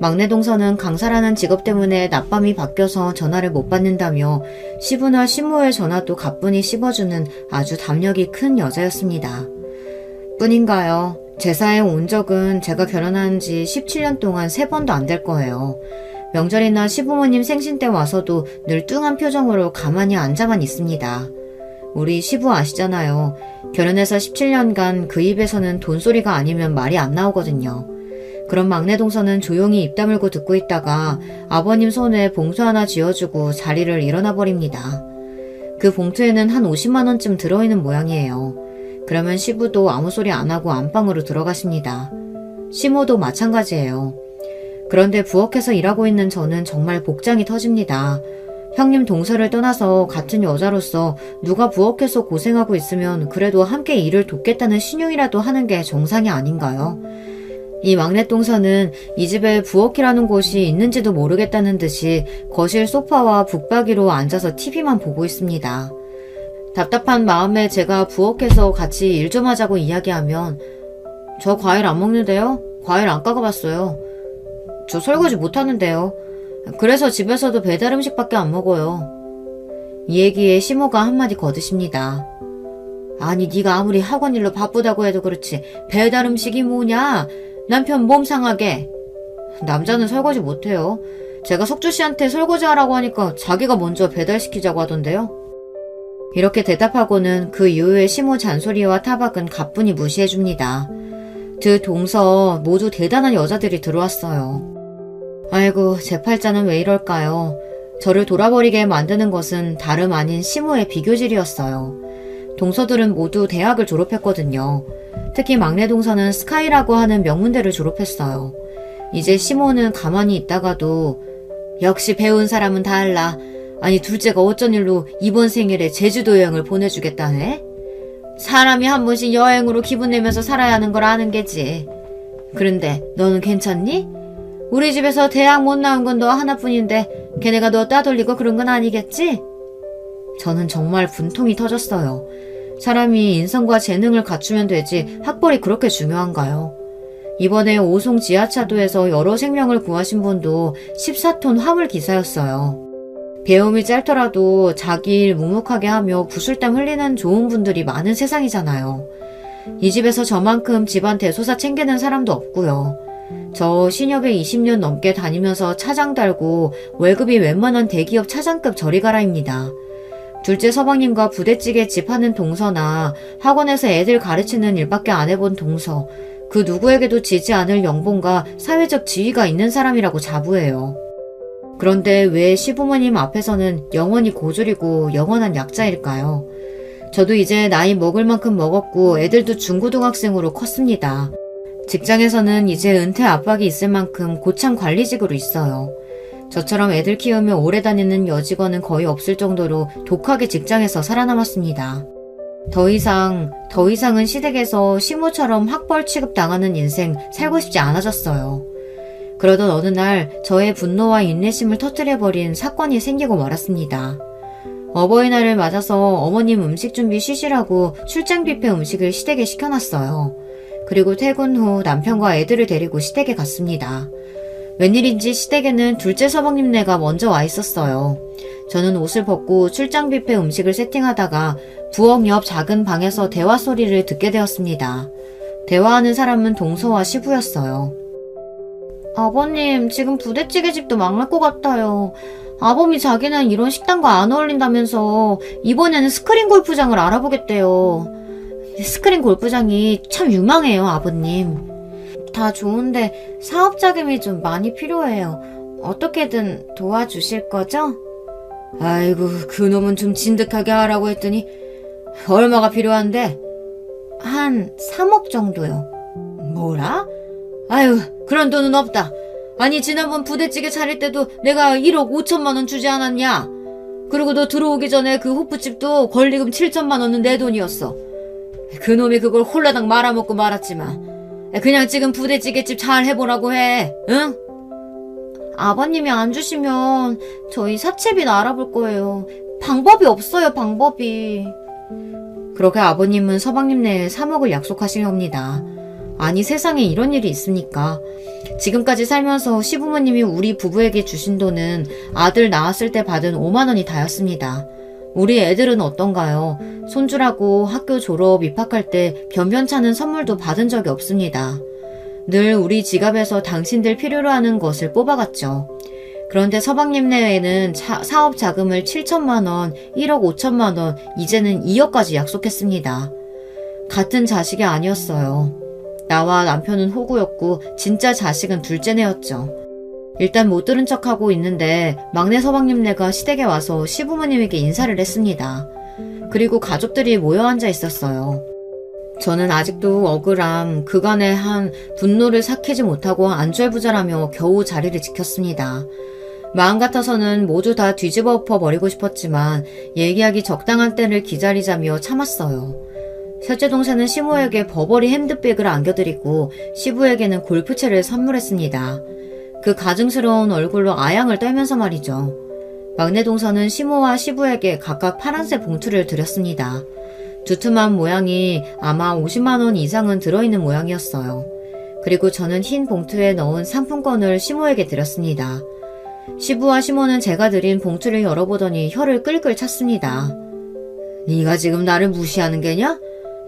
막내 동서는 강사라는 직업 때문에 낮밤이 바뀌어서 전화를 못 받는다며 시부나 시모의 전화도 가뿐히 씹어주는 아주 담력이 큰 여자였습니다. 뿐인가요? 제사에 온 적은 제가 결혼한 지 17년 동안 3번도 안 될 거예요. 명절이나 시부모님 생신 때 와서도 늘 뚱한 표정으로 가만히 앉아만 있습니다. 우리 시부 아시잖아요. 결혼해서 17년간 그 입에서는 돈소리가 아니면 말이 안 나오거든요. 그럼 막내 동서는 조용히 입 다물고 듣고 있다가 아버님 손에 봉투 하나 쥐어주고 자리를 일어나 버립니다. 그 봉투에는 한 50만 원쯤 들어있는 모양이에요. 그러면 시부도 아무 소리 안 하고 안방으로 들어가십니다. 시모도 마찬가지예요. 그런데 부엌에서 일하고 있는 저는 정말 복장이 터집니다. 형님 동서를 떠나서 같은 여자로서 누가 부엌에서 고생하고 있으면 그래도 함께 일을 돕겠다는 신용이라도 하는 게 정상이 아닌가요? 이 막내 동서는 이 집에 부엌이라는 곳이 있는지도 모르겠다는 듯이 거실 소파와 북박이로 앉아서 TV만 보고 있습니다. 답답한 마음에 제가 부엌에서 같이 일 좀 하자고 이야기하면 저 과일 안 먹는데요? 과일 안 깎아봤어요. 저 설거지 못하는데요. 그래서 집에서도 배달 음식밖에 안 먹어요. 이 얘기에 시모가 한마디 거드십니다. 아니 네가 아무리 학원 일로 바쁘다고 해도 그렇지 배달 음식이 뭐냐? 남편 몸 상하게. 남자는 설거지 못해요. 제가 석주씨한테 설거지 하라고 하니까 자기가 먼저 배달시키자고 하던데요. 이렇게 대답하고는 그 이후에 시모 잔소리와 타박은 가뿐히 무시해줍니다. 드 동서 모두 대단한 여자들이 들어왔어요. 아이고 제 팔자는 왜 이럴까요? 저를 돌아버리게 만드는 것은 다름 아닌 시모의 비교질이었어요. 동서들은 모두 대학을 졸업했거든요. 특히 막내 동서는 스카이라고 하는 명문대를 졸업했어요. 이제 시모는 가만히 있다가도 역시 배운 사람은 달라. 아니 둘째가 어쩐 일로 이번 생일에 제주도 여행을 보내주겠다네? 사람이 한 번씩 여행으로 기분 내면서 살아야 하는 걸 아는 게지. 그런데 너는 괜찮니? 우리 집에서 대학 못 나온 건 너 하나뿐인데 걔네가 너 따돌리고 그런 건 아니겠지? 저는 정말 분통이 터졌어요. 사람이 인성과 재능을 갖추면 되지 학벌이 그렇게 중요한가요? 이번에 오송 지하차도에서 여러 생명을 구하신 분도 14톤 화물 기사였어요. 배움이 짧더라도 자기 일 묵묵하게 하며 구슬땀 흘리는 좋은 분들이 많은 세상이잖아요. 이 집에서 저만큼 집안 대소사 챙기는 사람도 없고요. 저 신협에 20년 넘게 다니면서 차장 달고 월급이 웬만한 대기업 차장급 저리가라입니다. 둘째 서방님과 부대찌개 집 하는 동서나 학원에서 애들 가르치는 일밖에 안 해본 동서, 그 누구에게도 지지 않을 연봉과 사회적 지위가 있는 사람이라고 자부해요. 그런데 왜 시부모님 앞에서는 영원히 고졸이고 영원한 약자일까요? 저도 이제 나이 먹을 만큼 먹었고 애들도 중고등학생으로 컸습니다. 직장에서는 이제 은퇴 압박이 있을 만큼 고참 관리직으로 있어요. 저처럼 애들 키우며 오래 다니는 여직원은 거의 없을 정도로 독하게 직장에서 살아남았습니다. 더 이상은 시댁에서 시모처럼 학벌 취급당하는 인생 살고 싶지 않아졌어요. 그러던 어느 날 저의 분노와 인내심을 터뜨려버린 사건이 생기고 말았습니다. 어버이날을 맞아서 어머님 음식 준비 쉬시라고 출장 뷔페 음식을 시댁에 시켜놨어요. 그리고 퇴근 후 남편과 애들을 데리고 시댁에 갔습니다. 웬일인지 시댁에는 둘째 서방님네가 먼저 와 있었어요. 저는 옷을 벗고 출장 뷔페 음식을 세팅하다가 부엌 옆 작은 방에서 대화 소리를 듣게 되었습니다. 대화하는 사람은 동서와 시부였어요. 아버님, 지금 부대찌개 집도 망할 것 같아요. 아범이 자기는 이런 식당과 안 어울린다면서 이번에는 스크린 골프장을 알아보겠대요. 스크린 골프장이 참 유망해요, 아버님. 다 좋은데 사업 자금이 좀 많이 필요해요. 어떻게든 도와주실 거죠? 아이고, 그놈은 좀 진득하게 하라고 했더니 얼마가 필요한데? 한 3억 정도요. 뭐라? 아유, 그런 돈은 없다. 아니, 지난번 부대찌개 차릴 때도 내가 1억 5천만 원 주지 않았냐? 그리고 너 들어오기 전에 그 호프집도 권리금 7천만 원은 내 돈이었어. 그놈이 그걸 홀라당 말아먹고 말았지만 그냥 지금 부대찌개집 잘 해보라고 해, 응? 아버님이 안 주시면 저희 사채비나 알아볼 거예요. 방법이 없어요, 방법이. 그렇게 아버님은 서방님네에 3억을 약속하신 겁니다. 아니, 세상에 이런 일이 있습니까? 지금까지 살면서 시부모님이 우리 부부에게 주신 돈은 아들 낳았을 때 받은 5만 원이 다였습니다. 우리 애들은 어떤가요? 손주라고 학교 졸업 입학할 때 변변찮은 선물도 받은 적이 없습니다. 늘 우리 지갑에서 당신들 필요로 하는 것을 뽑아갔죠. 그런데 서방님네에는 사업 자금을 7천만 원, 1억 5천만 원, 이제는 2억까지 약속했습니다. 같은 자식이 아니었어요. 나와 남편은 호구였고 진짜 자식은 둘째네였죠. 일단 못 들은 척하고 있는데 막내 서방님네가 시댁에 와서 시부모님에게 인사를 했습니다. 그리고 가족들이 모여 앉아 있었어요. 저는 아직도 억울함, 그간의 한 분노를 삭히지 못하고 안절부절하며 겨우 자리를 지켰습니다. 마음 같아서는 모두 다 뒤집어 엎어버리고 싶었지만 얘기하기 적당한 때를 기다리자며 참았어요. 셋째 동생은 시모에게 버버리 핸드백을 안겨드리고 시부에게는 골프채를 선물했습니다. 그 가증스러운 얼굴로 아양을 떨면서 말이죠. 막내 동서는 시모와 시부에게 각각 파란색 봉투를 드렸습니다. 두툼한 모양이 아마 50만 원 이상은 들어있는 모양이었어요. 그리고 저는 흰 봉투에 넣은 상품권을 시모에게 드렸습니다. 시부와 시모는 제가 드린 봉투를 열어보더니 혀를 끌끌 찼습니다. 네가 지금 나를 무시하는 게냐?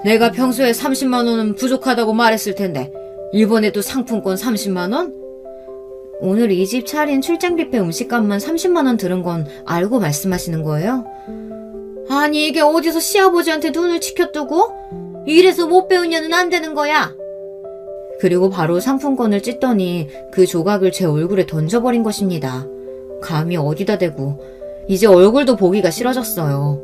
내가 평소에 30만 원은 부족하다고 말했을 텐데 이번에도 상품권 30만 원? 오늘 이 집 차린 출장 뷔페 음식값만 30만 원 들은 건 알고 말씀하시는 거예요? 아니, 이게 어디서 시아버지한테 눈을 치켜두고? 이래서 못 배우냐는 안 되는 거야. 그리고 바로 상품권을 찢더니 그 조각을 제 얼굴에 던져버린 것입니다. 감히 어디다 대고. 이제 얼굴도 보기가 싫어졌어요.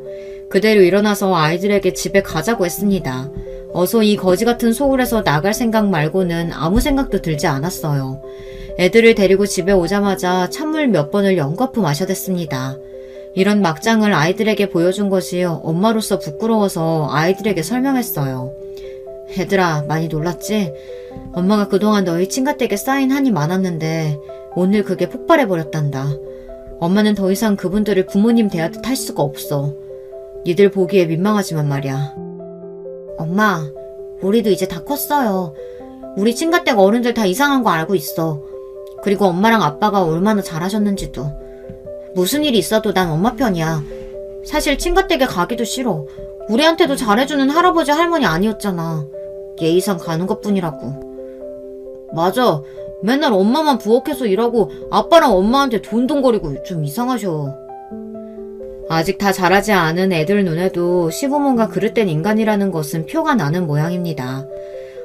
그대로 일어나서 아이들에게 집에 가자고 했습니다. 어서 이 거지 같은 소굴에서 나갈 생각 말고는 아무 생각도 들지 않았어요. 애들을 데리고 집에 오자마자 찬물 몇 번을 연거푸 마셔댔습니다. 이런 막장을 아이들에게 보여준 것이 엄마로서 부끄러워서 아이들에게 설명했어요. 얘들아, 많이 놀랐지? 엄마가 그동안 너희 친가댁에 쌓인 한이 많았는데 오늘 그게 폭발해버렸단다. 엄마는 더 이상 그분들을 부모님 대하듯 할 수가 없어. 니들 보기에 민망하지만 말이야. 엄마, 우리도 이제 다 컸어요. 우리 친가댁 어른들 다 이상한 거 알고 있어. 그리고 엄마랑 아빠가 얼마나 잘하셨는지도. 무슨 일이 있어도 난 엄마 편이야. 사실 친가댁에 가기도 싫어. 우리한테도 잘해주는 할아버지 할머니 아니었잖아. 예의상 가는 것뿐이라고. 맞아. 맨날 엄마만 부엌에서 일하고 아빠랑 엄마한테 돈돈거리고 좀 이상하셔. 아직 다 자라지 않은 애들 눈에도 시부모가 그릇된 인간이라는 것은 표가 나는 모양입니다.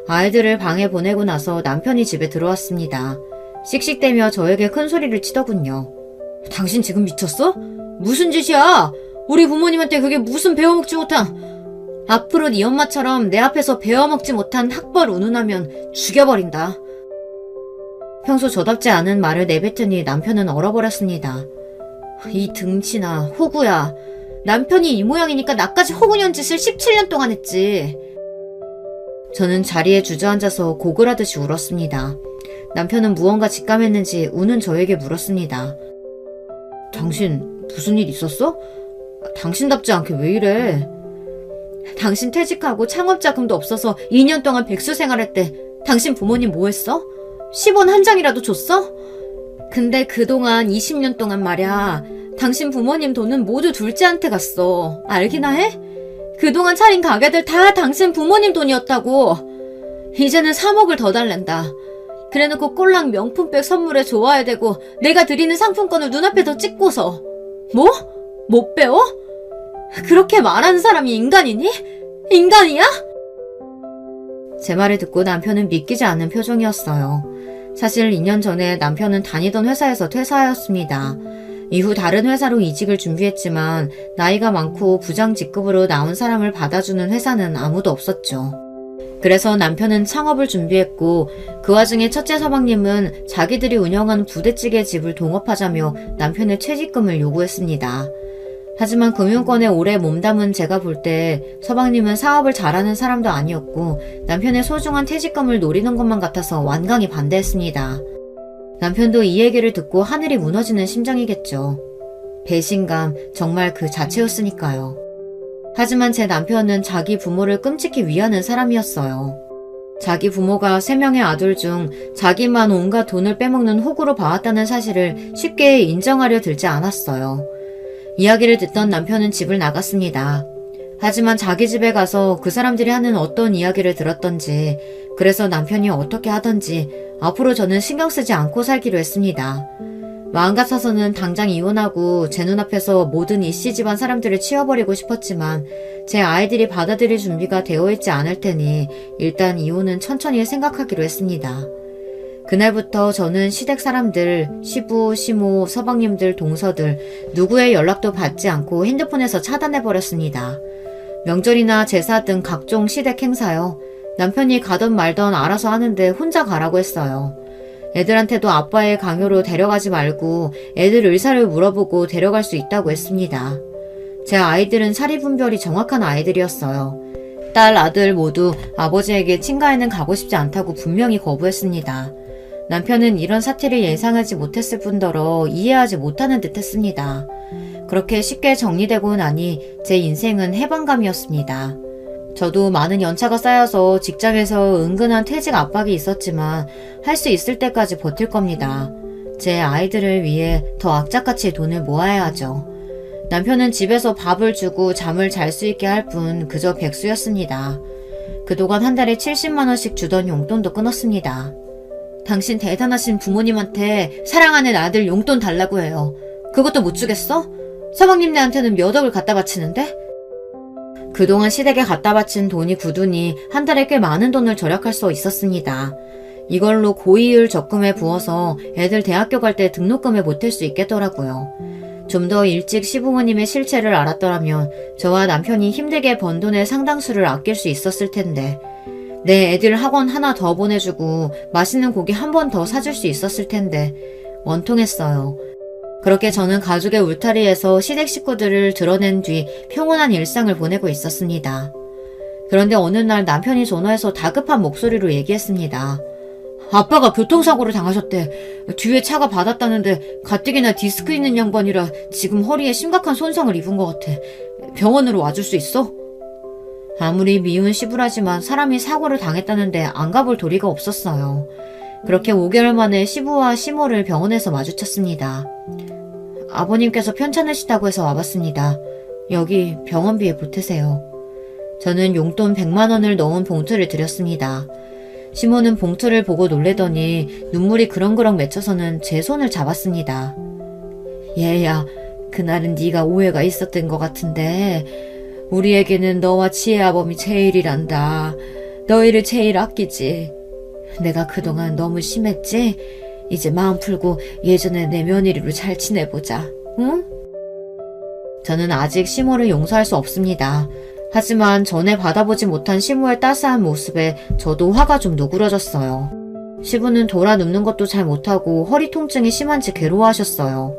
아이들을 방에 보내고 나서 남편이 집에 들어왔습니다. 씩씩대며 저에게 큰 소리를 치더군요. 당신 지금 미쳤어? 무슨 짓이야? 우리 부모님한테 그게 무슨 배워먹지 못한... 앞으로 네 엄마처럼 내 앞에서 배워먹지 못한 학벌 운운하면 죽여버린다. 평소 저답지 않은 말을 내뱉으니 남편은 얼어버렸습니다. 이 등치나 호구야. 남편이 이 모양이니까 나까지 호구년 짓을 17년 동안 했지. 저는 자리에 주저앉아서 고글하듯이 울었습니다. 남편은 무언가 직감했는지 우는 저에게 물었습니다. 당신 무슨 일 있었어? 당신답지 않게 왜 이래? 당신 퇴직하고 창업자금도 없어서 2년 동안 백수 생활했대. 당신 부모님 뭐 했어? 10원 한 장이라도 줬어? 근데 그동안 20년 동안 말야, 당신 부모님 돈은 모두 둘째한테 갔어. 알기나 해? 그동안 차린 가게들 다 당신 부모님 돈이었다고. 이제는 3억을 더 달랜다. 그래놓고 꼴랑 명품백 선물에 좋아야 되고 내가 드리는 상품권을 눈앞에 더 찍고서. 뭐? 못 배워? 그렇게 말하는 사람이 인간이니? 인간이야? 제 말을 듣고 남편은 믿기지 않는 표정이었어요. 사실 2년 전에 남편은 다니던 회사에서 퇴사하였습니다. 이후 다른 회사로 이직을 준비했지만 나이가 많고 부장 직급으로 나온 사람을 받아주는 회사는 아무도 없었죠. 그래서 남편은 창업을 준비했고 그 와중에 첫째 서방님은 자기들이 운영하는 부대찌개 집을 동업하자며 남편의 퇴직금을 요구했습니다. 하지만 금융권에 오래 몸담은 제가 볼 때 서방님은 사업을 잘하는 사람도 아니었고 남편의 소중한 퇴직금을 노리는 것만 같아서 완강히 반대했습니다. 남편도 이 얘기를 듣고 하늘이 무너지는 심정이겠죠. 배신감 정말 그 자체였으니까요. 하지만 제 남편은 자기 부모를 끔찍히 위하는 사람이었어요. 자기 부모가 3명의 아들 중 자기만 온갖 돈을 빼먹는 호구로 봐왔다는 사실을 쉽게 인정하려 들지 않았어요. 이야기를 듣던 남편은 집을 나갔습니다. 하지만 자기 집에 가서 그 사람들이 하는 어떤 이야기를 들었던지, 그래서 남편이 어떻게 하던지 앞으로 저는 신경 쓰지 않고 살기로 했습니다. 마음 같아서는 당장 이혼하고 제 눈앞에서 모든 이씨 집안 사람들을 치워버리고 싶었지만 제 아이들이 받아들일 준비가 되어 있지 않을 테니 일단 이혼은 천천히 생각하기로 했습니다. 그날부터 저는 시댁 사람들, 시부, 시모, 서방님들, 동서들 누구의 연락도 받지 않고 핸드폰에서 차단해버렸습니다. 명절이나 제사 등 각종 시댁 행사요. 남편이 가던 말던 알아서 하는데 혼자 가라고 했어요. 애들한테도 아빠의 강요로 데려가지 말고 애들 의사를 물어보고 데려갈 수 있다고 했습니다. 제 아이들은 사리분별이 정확한 아이들이었어요. 딸, 아들 모두 아버지에게 친가에는 가고 싶지 않다고 분명히 거부했습니다. 남편은 이런 사태를 예상하지 못했을 뿐더러 이해하지 못하는 듯 했습니다. 그렇게 쉽게 정리되고 나니 제 인생은 해방감이었습니다. 저도 많은 연차가 쌓여서 직장에서 은근한 퇴직 압박이 있었지만 할 수 있을 때까지 버틸 겁니다. 제 아이들을 위해 더 악착같이 돈을 모아야 하죠. 남편은 집에서 밥을 주고 잠을 잘 수 있게 할 뿐 그저 백수였습니다. 그동안 한 달에 70만 원씩 주던 용돈도 끊었습니다. 당신 대단하신 부모님한테 사랑하는 아들 용돈 달라고 해요. 그것도 못 주겠어? 서방님네한테는 몇 억을 갖다 바치는데? 그동안 시댁에 갖다 바친 돈이 굳으니 한 달에 꽤 많은 돈을 절약할 수 있었습니다. 이걸로 고이율 적금에 부어서 애들 대학교 갈 때 등록금에 보탤 수 있겠더라고요. 좀 더 일찍 시부모님의 실체를 알았더라면 저와 남편이 힘들게 번 돈의 상당수를 아낄 수 있었을 텐데, 내 애들 학원 하나 더 보내주고 맛있는 고기 한 번 더 사줄 수 있었을 텐데 원통했어요. 그렇게 저는 가족의 울타리에서 시댁 식구들을 드러낸 뒤 평온한 일상을 보내고 있었습니다. 그런데 어느 날 남편이 전화해서 다급한 목소리로 얘기했습니다. 아빠가 교통사고를 당하셨대. 뒤에 차가 받았다는데 가뜩이나 디스크 있는 양반이라 지금 허리에 심각한 손상을 입은 것 같아. 병원으로 와줄 수 있어? 아무리 미운 시부라지만 사람이 사고를 당했다는데 안 가볼 도리가 없었어요. 그렇게 5개월 만에 시부와 시모를 병원에서 마주쳤습니다. 아버님께서 편찮으시다고 해서 와봤습니다. 여기 병원비에 보태세요. 저는 용돈 100만 원을 넣은 봉투를 드렸습니다. 시모는 봉투를 보고 놀래더니 눈물이 그렁그렁 맺혀서는 제 손을 잡았습니다. 얘야, 그날은 네가 오해가 있었던 것 같은데 우리에게는 너와 지혜아범이 제일이란다. 너희를 제일 아끼지. 내가 그동안 너무 심했지? 이제 마음 풀고 예전에 내 며느리로 잘 지내보자. 응? 저는 아직 시모를 용서할 수 없습니다. 하지만 전에 받아보지 못한 시모의 따스한 모습에 저도 화가 좀 누그러졌어요. 시부는 돌아 눕는 것도 잘 못하고 허리 통증이 심한지 괴로워하셨어요.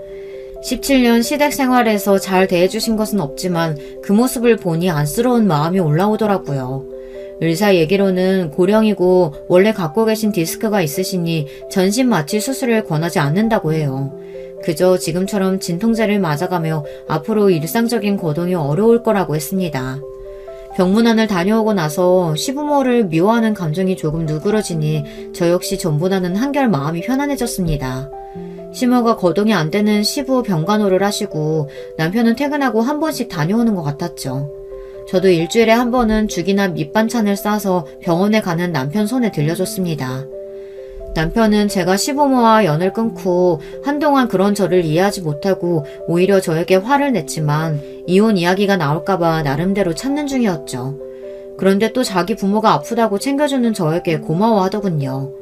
17년 시댁 생활에서 잘 대해주신 것은 없지만 그 모습을 보니 안쓰러운 마음이 올라오더라고요. 의사 얘기로는 고령이고 원래 갖고 계신 디스크가 있으시니 전신 마취 수술을 권하지 않는다고 해요. 그저 지금처럼 진통제를 맞아가며 앞으로 일상적인 거동이 어려울 거라고 했습니다. 병문안을 다녀오고 나서 시부모를 미워하는 감정이 조금 누그러지니 저 역시 전보다는 한결 마음이 편안해졌습니다. 시모가 거동이 안 되는 시부 병간호를 하시고 남편은 퇴근하고 한 번씩 다녀오는 것 같았죠. 저도 일주일에 한 번은 죽이나 밑반찬을 싸서 병원에 가는 남편 손에 들려줬습니다. 남편은 제가 시부모와 연을 끊고 한동안 그런 저를 이해하지 못하고 오히려 저에게 화를 냈지만 이혼 이야기가 나올까봐 나름대로 참는 중이었죠. 그런데 또 자기 부모가 아프다고 챙겨주는 저에게 고마워하더군요.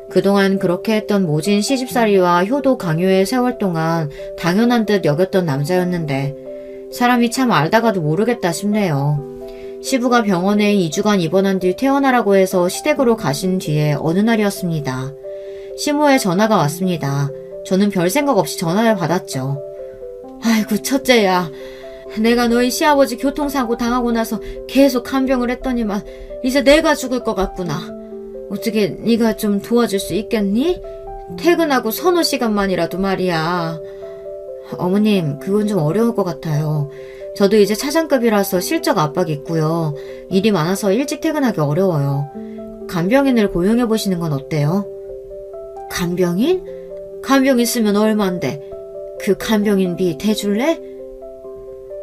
그동안 그렇게 했던 모진 시집살이와 효도 강요의 세월 동안 당연한 듯 여겼던 남자였는데 사람이 참 알다가도 모르겠다 싶네요. 시부가 병원에 2주간 입원한 뒤 퇴원하라고 해서 시댁으로 가신 뒤에 어느 날이었습니다. 시모의 전화가 왔습니다. 저는 별 생각 없이 전화를 받았죠. 아이고 첫째야, 내가 너희 시아버지 교통사고 당하고 나서 계속 간병을 했더니만 이제 내가 죽을 것 같구나. 어떻게 네가 좀 도와줄 수 있겠니? 퇴근하고 서너 시간만이라도 말이야. 어머님, 그건 좀 어려울 것 같아요. 저도 이제 차장급이라서 실적 압박이 있고요. 일이 많아서 일찍 퇴근하기 어려워요. 간병인을 고용해 보시는 건 어때요? 간병인? 간병인 쓰면 얼만데? 그 간병인비 대줄래?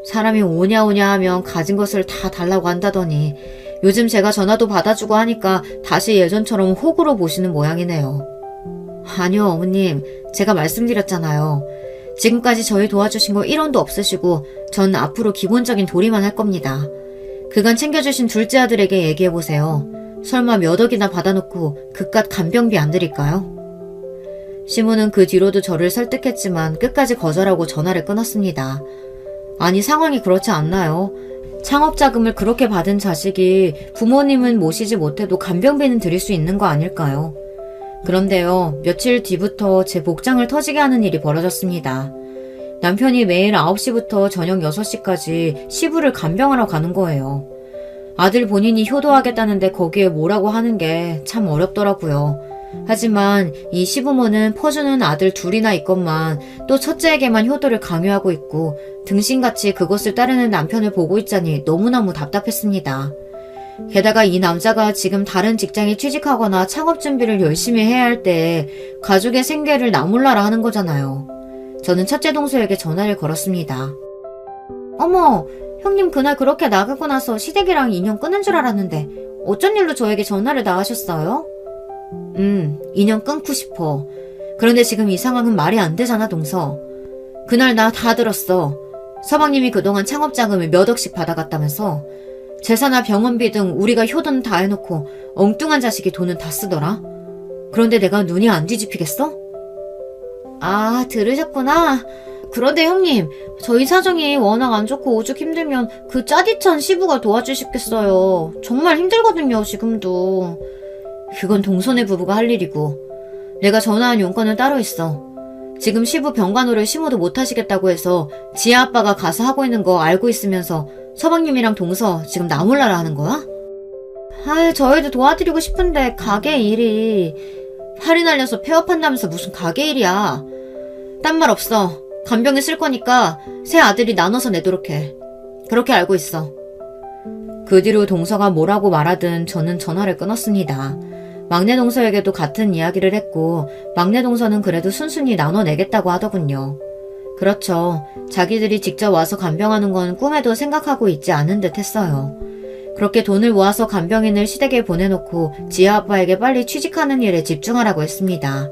사람이 오냐 오냐 하면 가진 것을 다 달라고 한다더니 요즘 제가 전화도 받아주고 하니까 다시 예전처럼 호구로 보시는 모양이네요. 아니요, 어머님. 제가 말씀드렸잖아요. 지금까지 저희 도와주신 거 1원도 없으시고 전 앞으로 기본적인 도리만 할 겁니다. 그간 챙겨주신 둘째 아들에게 얘기해보세요. 설마 몇 억이나 받아놓고 그깟 간병비 안 드릴까요? 시무는 그 뒤로도 저를 설득했지만 끝까지 거절하고 전화를 끊었습니다. 아니, 상황이 그렇지 않나요? 창업자금을 그렇게 받은 자식이 부모님은 모시지 못해도 간병비는 드릴 수 있는 거 아닐까요? 그런데요, 며칠 뒤부터 제 복장을 터지게 하는 일이 벌어졌습니다. 남편이 매일 9시부터 저녁 6시까지 시부를 간병하러 가는 거예요. 아들 본인이 효도하겠다는데 거기에 뭐라고 하는 게 참 어렵더라고요. 하지만 이 시부모는 퍼주는 아들 둘이나 있건만 또 첫째에게만 효도를 강요하고 있고 등신같이 그것을 따르는 남편을 보고 있자니 너무너무 답답했습니다. 게다가 이 남자가 지금 다른 직장에 취직하거나 창업 준비를 열심히 해야 할 때 가족의 생계를 나몰라라 하는 거잖아요. 저는 첫째 동서에게 전화를 걸었습니다. 어머, 형님 그날 그렇게 나가고 나서 시댁이랑 인연 끊은 줄 알았는데 어쩐 일로 저에게 전화를 다 하셨어요? 인연 끊고 싶어. 그런데 지금 이 상황은 말이 안 되잖아, 동서. 그날 나 다 들었어. 서방님이 그동안 창업 자금을 몇 억씩 받아갔다면서 재산이나 병원비 등 우리가 효도는 다 해놓고 엉뚱한 자식이 돈은 다 쓰더라. 그런데 내가 눈이 안 뒤집히겠어? 아, 들으셨구나. 그런데 형님, 저희 사정이 워낙 안 좋고 오죽 힘들면 그 짜디찬 시부가 도와주시겠어요. 정말 힘들거든요, 지금도. 그건 동선의 부부가 할 일이고 내가 전화한 용건은 따로 있어. 지금 시부 병간호를 심호도 못하시겠다고 해서 지혜 아빠가 가서 하고 있는 거 알고 있으면서 서방님이랑 동서 지금 나 몰라라 하는 거야? 아이, 저희도 도와드리고 싶은데 가게 일이 팔이 날려서 폐업한다면서 무슨 가게 일이야. 딴 말 없어. 간병에 쓸 거니까 새 아들이 나눠서 내도록 해. 그렇게 알고 있어. 그 뒤로 동서가 뭐라고 말하든 저는 전화를 끊었습니다. 막내 동서에게도 같은 이야기를 했고 막내 동서는 그래도 순순히 나눠내겠다고 하더군요. 그렇죠. 자기들이 직접 와서 간병하는 건 꿈에도 생각하고 있지 않은 듯 했어요. 그렇게 돈을 모아서 간병인을 시댁에 보내놓고 지혜 아빠에게 빨리 취직하는 일에 집중하라고 했습니다.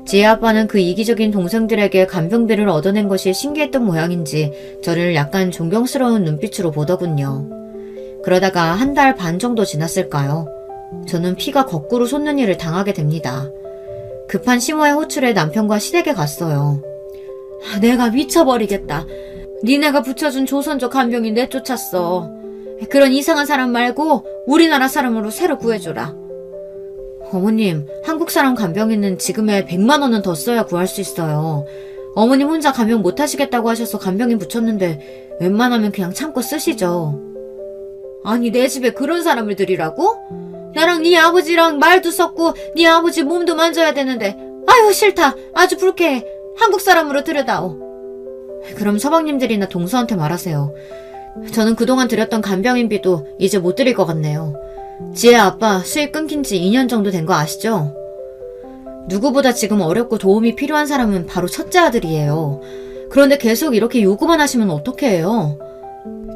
지혜 아빠는 그 이기적인 동생들에게 간병비를 얻어낸 것이 신기했던 모양인지 저를 약간 존경스러운 눈빛으로 보더군요. 그러다가 1달 반 정도 지났을까요? 저는 피가 거꾸로 솟는 일을 당하게 됩니다. 급한 심호의 호출에 남편과 시댁에 갔어요. 내가 미쳐버리겠다. 니네가 붙여준 조선족 간병인 내쫓았어. 그런 이상한 사람 말고 우리나라 사람으로 새로 구해줘라. 어머님, 한국 사람 간병인은 지금에 100만 원은 더 써야 구할 수 있어요. 어머님 혼자 간병 못하시겠다고 하셔서 간병인 붙였는데 웬만하면 그냥 참고 쓰시죠. 아니, 내 집에 그런 사람을 들이라고? 나랑 네 아버지랑 말도 섞고 네 아버지 몸도 만져야 되는데 아유 싫다. 아주 불쾌해. 한국 사람으로 들여다오. 그럼 서방님들이나 동서한테 말하세요. 저는 그동안 드렸던 간병인비도 이제 못 드릴 것 같네요. 지혜 아빠 수입 끊긴 지 2년 정도 된 거 아시죠? 누구보다 지금 어렵고 도움이 필요한 사람은 바로 첫째 아들이에요. 그런데 계속 이렇게 요구만 하시면 어떻게 해요?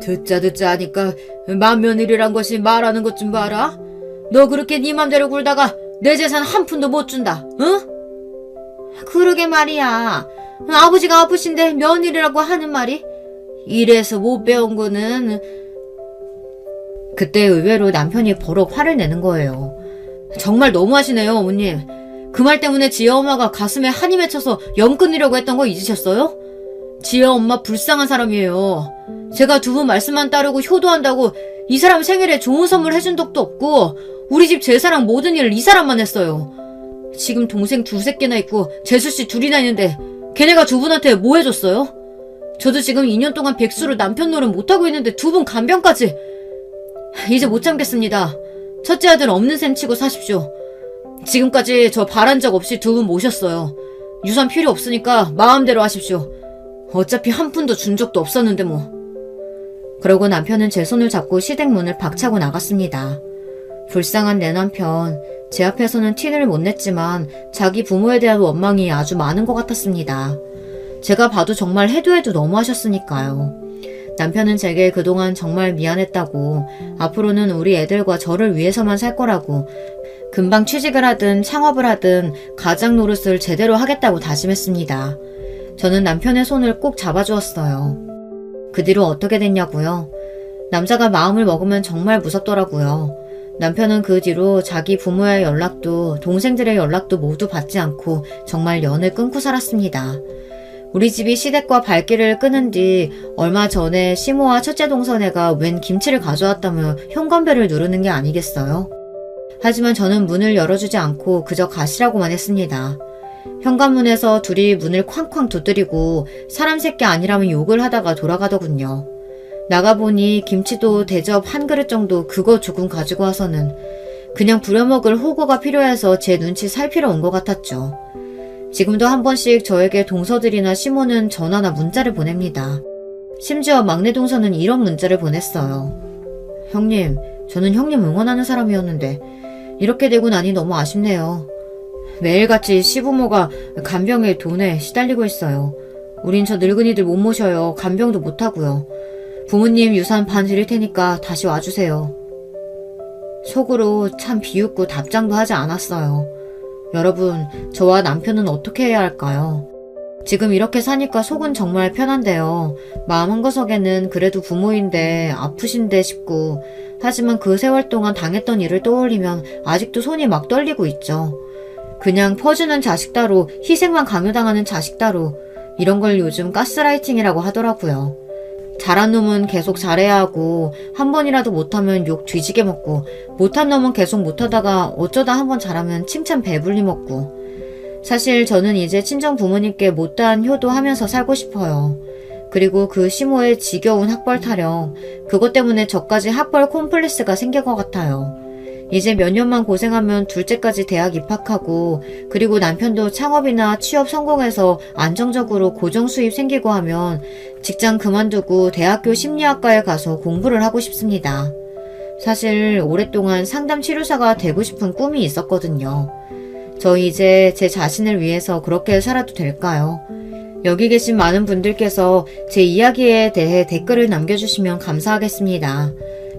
듣자 하니까 맏며느리란 것이 말하는 것 좀 봐라. 너 그렇게 네 맘대로 굴다가 내 재산 한 푼도 못 준다. 응? 그러게 말이야. 아버지가 아프신데 며느리라고 하는 말이? 이래서 못 배운 거는. 그때 의외로 남편이 버럭 화를 내는 거예요. 정말 너무하시네요, 어머님. 그 말 때문에 지혜 엄마가 가슴에 한이 맺혀서 연 끊으려고 했던 거 잊으셨어요? 지혜 엄마 불쌍한 사람이에요. 제가 두 분 말씀만 따르고 효도한다고 이 사람 생일에 좋은 선물 해준 적도 없고 우리 집 제사랑 모든 일을 이 사람만 했어요. 지금 동생 2새끼나 있고 재수씨 2이나 있는데 걔네가 두 분한테 뭐 해줬어요? 저도 지금 2년 동안 백수로 남편 노릇 못하고 있는데 두 분 간병까지. 이제 못 참겠습니다. 첫째 아들 없는 셈 치고 사십시오. 지금까지 저 바란 적 없이 두 분 모셨어요. 유산 필요 없으니까 마음대로 하십시오. 어차피 한 푼도 준 적도 없었는데 뭐. 그러고 남편은 제 손을 잡고 시댁 문을 박차고 나갔습니다. 불쌍한 내 남편, 제 앞에서는 티를 못 냈지만 자기 부모에 대한 원망이 아주 많은 것 같았습니다. 제가 봐도 정말 해도 너무하셨으니까요. 남편은 제게 그동안 정말 미안했다고, 앞으로는 우리 애들과 저를 위해서만 살 거라고, 금방 취직을 하든 창업을 하든 가장 노릇을 제대로 하겠다고 다짐했습니다. 저는 남편의 손을 꼭 잡아주었어요. 그 뒤로 어떻게 됐냐고요? 남자가 마음을 먹으면 정말 무섭더라고요. 남편은 그 뒤로 자기 부모의 연락도 동생들의 연락도 모두 받지 않고 정말 연을 끊고 살았습니다. 우리 집이 시댁과 발길을 끊은 뒤 얼마 전에 시모와 첫째 동서네가 웬 김치를 가져왔다며 현관벨을 누르는 게 아니겠어요? 하지만 저는 문을 열어주지 않고 그저 가시라고만 했습니다. 현관문에서 둘이 문을 쾅쾅 두드리고 사람 새끼 아니라면 욕을 하다가 돌아가더군요. 나가보니 김치도 대접 한 그릇 정도 그거 조금 가지고 와서는 그냥 부려먹을 호구가 필요해서 제 눈치 살피러 온 것 같았죠. 지금도 한 번씩 저에게 동서들이나 시모는 전화나 문자를 보냅니다. 심지어 막내 동서는 이런 문자를 보냈어요. 형님, 저는 형님 응원하는 사람이었는데 이렇게 되고 나니 너무 아쉽네요. 매일같이 시부모가 간병의 돈에 시달리고 있어요. 우린 저 늙은이들 못 모셔요. 간병도 못하고요. 부모님 유산 반 드릴 테니까 다시 와주세요. 속으로 참 비웃고 답장도 하지 않았어요. 여러분, 저와 남편은 어떻게 해야 할까요? 지금 이렇게 사니까 속은 정말 편한데요. 마음 한구석에는 그래도 부모인데 아프신데 싶고, 하지만 그 세월 동안 당했던 일을 떠올리면 아직도 손이 막 떨리고 있죠. 그냥 퍼주는 자식 따로, 희생만 강요당하는 자식 따로, 이런 걸 요즘 가스라이팅이라고 하더라고요. 잘한 놈은 계속 잘해야 하고 한 번이라도 못하면 욕 뒤지게 먹고 못한 놈은 계속 못하다가 어쩌다 한 번 잘하면 칭찬 배불리 먹고. 사실 저는 이제 친정 부모님께 못다한 효도하면서 살고 싶어요. 그리고 그 시모의 지겨운 학벌 타령, 그것 때문에 저까지 학벌 콤플렉스가 생길 것 같아요. 이제 몇 년만 고생하면 둘째까지 대학 입학하고, 그리고 남편도 창업이나 취업 성공해서 안정적으로 고정 수입 생기고 하면 직장 그만두고 대학교 심리학과에 가서 공부를 하고 싶습니다. 사실 오랫동안 상담 치료사가 되고 싶은 꿈이 있었거든요. 저 이제 제 자신을 위해서 그렇게 살아도 될까요? 여기 계신 많은 분들께서 제 이야기에 대해 댓글을 남겨주시면 감사하겠습니다.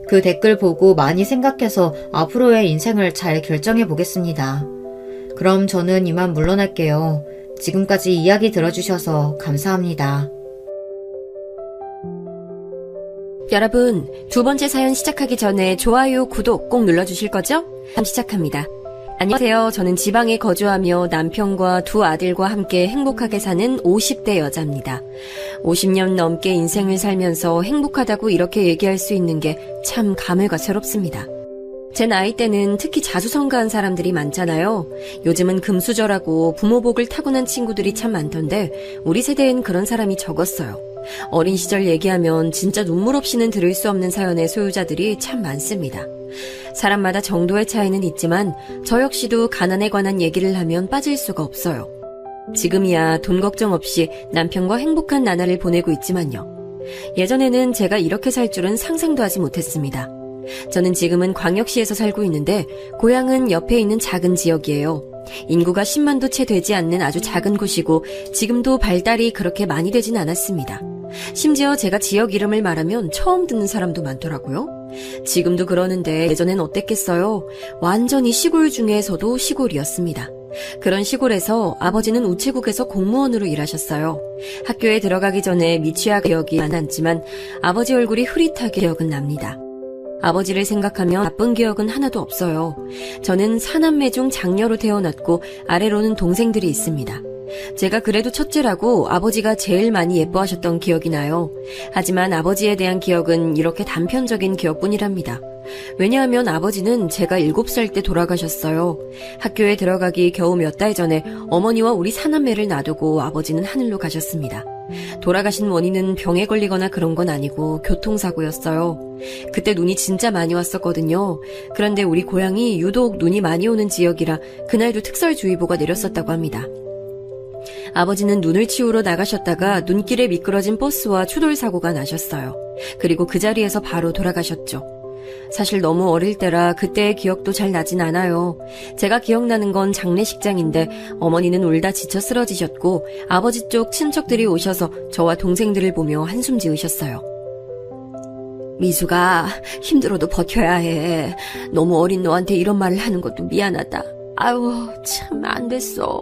그 댓글 보고 많이 생각해서 앞으로의 인생을 잘 결정해 보겠습니다. 그럼 저는 이만 물러날게요. 지금까지 이야기 들어주셔서 감사합니다. 여러분, 두 번째 사연 시작하기 전에 좋아요, 구독 꼭 눌러주실 거죠? 그럼 시작합니다. 안녕하세요. 저는 지방에 거주하며 남편과 두 아들과 함께 행복하게 사는 50대 여자입니다. 50년 넘게 인생을 살면서 행복하다고 이렇게 얘기할 수 있는 게 참 감회가 새롭습니다. 제 나이 때는 특히 자수성가한 사람들이 많잖아요. 요즘은 금수저라고 부모복을 타고난 친구들이 참 많던데 우리 세대엔 그런 사람이 적었어요. 어린 시절 얘기하면 진짜 눈물 없이는 들을 수 없는 사연의 소유자들이 참 많습니다. 사람마다 정도의 차이는 있지만 저 역시도 가난에 관한 얘기를 하면 빠질 수가 없어요. 지금이야 돈 걱정 없이 남편과 행복한 나날을 보내고 있지만요. 예전에는 제가 이렇게 살 줄은 상상도 하지 못했습니다. 저는 지금은 광역시에서 살고 있는데 고향은 옆에 있는 작은 지역이에요. 인구가 10만도 채 되지 않는 아주 작은 곳이고 지금도 발달이 그렇게 많이 되진 않았습니다. 심지어 제가 지역 이름을 말하면 처음 듣는 사람도 많더라고요. 지금도 그러는데 예전엔 어땠겠어요? 완전히 시골 중에서도 시골이었습니다. 그런 시골에서 아버지는 우체국에서 공무원으로 일하셨어요. 학교에 들어가기 전에 미취학 기억이 안 남지만 아버지 얼굴이 흐릿하게 기억은 납니다. 아버지를 생각하면 나쁜 기억은 하나도 없어요. 저는 사남매 중 장녀로 태어났고 아래로는 동생들이 있습니다. 제가 그래도 첫째라고 아버지가 제일 많이 예뻐하셨던 기억이 나요. 하지만 아버지에 대한 기억은 이렇게 단편적인 기억뿐이랍니다. 왜냐하면 아버지는 제가 7살 때 돌아가셨어요. 학교에 들어가기 겨우 몇 달 전에 어머니와 우리 사남매를 놔두고 아버지는 하늘로 가셨습니다. 돌아가신 원인은 병에 걸리거나 그런 건 아니고 교통사고였어요. 그때 눈이 진짜 많이 왔었거든요. 그런데 우리 고향이 유독 눈이 많이 오는 지역이라 그날도 특설주의보가 내렸었다고 합니다. 아버지는 눈을 치우러 나가셨다가 눈길에 미끄러진 버스와 추돌 사고가 나셨어요. 그리고 그 자리에서 바로 돌아가셨죠. 사실 너무 어릴 때라 그때의 기억도 잘 나진 않아요. 제가 기억나는 건 장례식장인데 어머니는 울다 지쳐 쓰러지셨고 아버지 쪽 친척들이 오셔서 저와 동생들을 보며 한숨 지으셨어요. 미수가 힘들어도 버텨야 해. 너무 어린 너한테 이런 말을 하는 것도 미안하다. 아유, 참 안 됐어.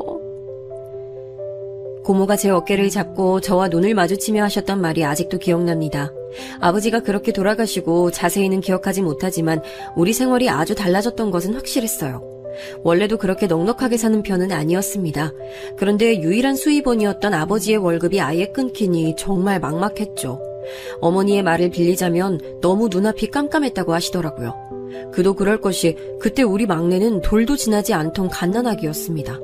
고모가 제 어깨를 잡고 저와 눈을 마주치며 하셨던 말이 아직도 기억납니다. 아버지가 그렇게 돌아가시고 자세히는 기억하지 못하지만 우리 생활이 아주 달라졌던 것은 확실했어요. 원래도 그렇게 넉넉하게 사는 편은 아니었습니다. 그런데 유일한 수입원이었던 아버지의 월급이 아예 끊기니 정말 막막했죠. 어머니의 말을 빌리자면 너무 눈앞이 깜깜했다고 하시더라고요. 그도 그럴 것이 그때 우리 막내는 돌도 지나지 않던 갓난아기였습니다.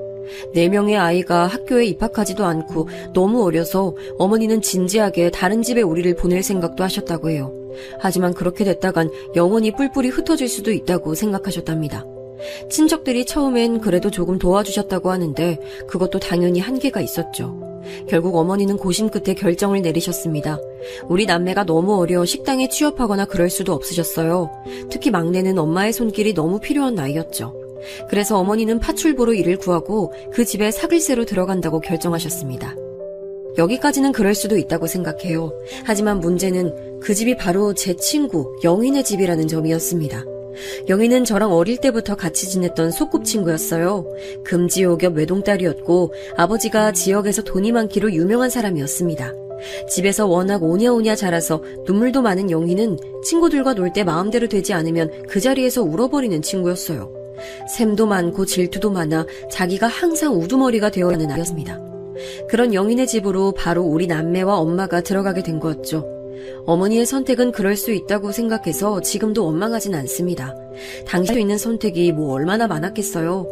4명의 아이가 학교에 입학하지도 않고 너무 어려서 어머니는 진지하게 다른 집에 우리를 보낼 생각도 하셨다고 해요. 하지만 그렇게 됐다간 영원히 뿔뿔이 흩어질 수도 있다고 생각하셨답니다. 친척들이 처음엔 그래도 조금 도와주셨다고 하는데 그것도 당연히 한계가 있었죠. 결국 어머니는 고심 끝에 결정을 내리셨습니다. 우리 남매가 너무 어려 식당에 취업하거나 그럴 수도 없으셨어요. 특히 막내는 엄마의 손길이 너무 필요한 나이였죠. 그래서 어머니는 파출부로 일을 구하고 그 집에 사글세로 들어간다고 결정하셨습니다. 여기까지는 그럴 수도 있다고 생각해요. 하지만 문제는 그 집이 바로 제 친구 영인의 집이라는 점이었습니다. 영희는 저랑 어릴 때부터 같이 지냈던 소꿉친구였어요. 금지옥엽 외동딸이었고 아버지가 지역에서 돈이 많기로 유명한 사람이었습니다. 집에서 워낙 오냐오냐 자라서 눈물도 많은 영희는 친구들과 놀 때 마음대로 되지 않으면 그 자리에서 울어버리는 친구였어요. 샘도 많고 질투도 많아 자기가 항상 우두머리가 되어야 하는 아이였습니다. 그런 영희네 집으로 바로 우리 남매와 엄마가 들어가게 된 거였죠. 어머니의 선택은 그럴 수 있다고 생각해서 지금도 원망하진 않습니다. 당시에 있는 선택이 뭐 얼마나 많았겠어요.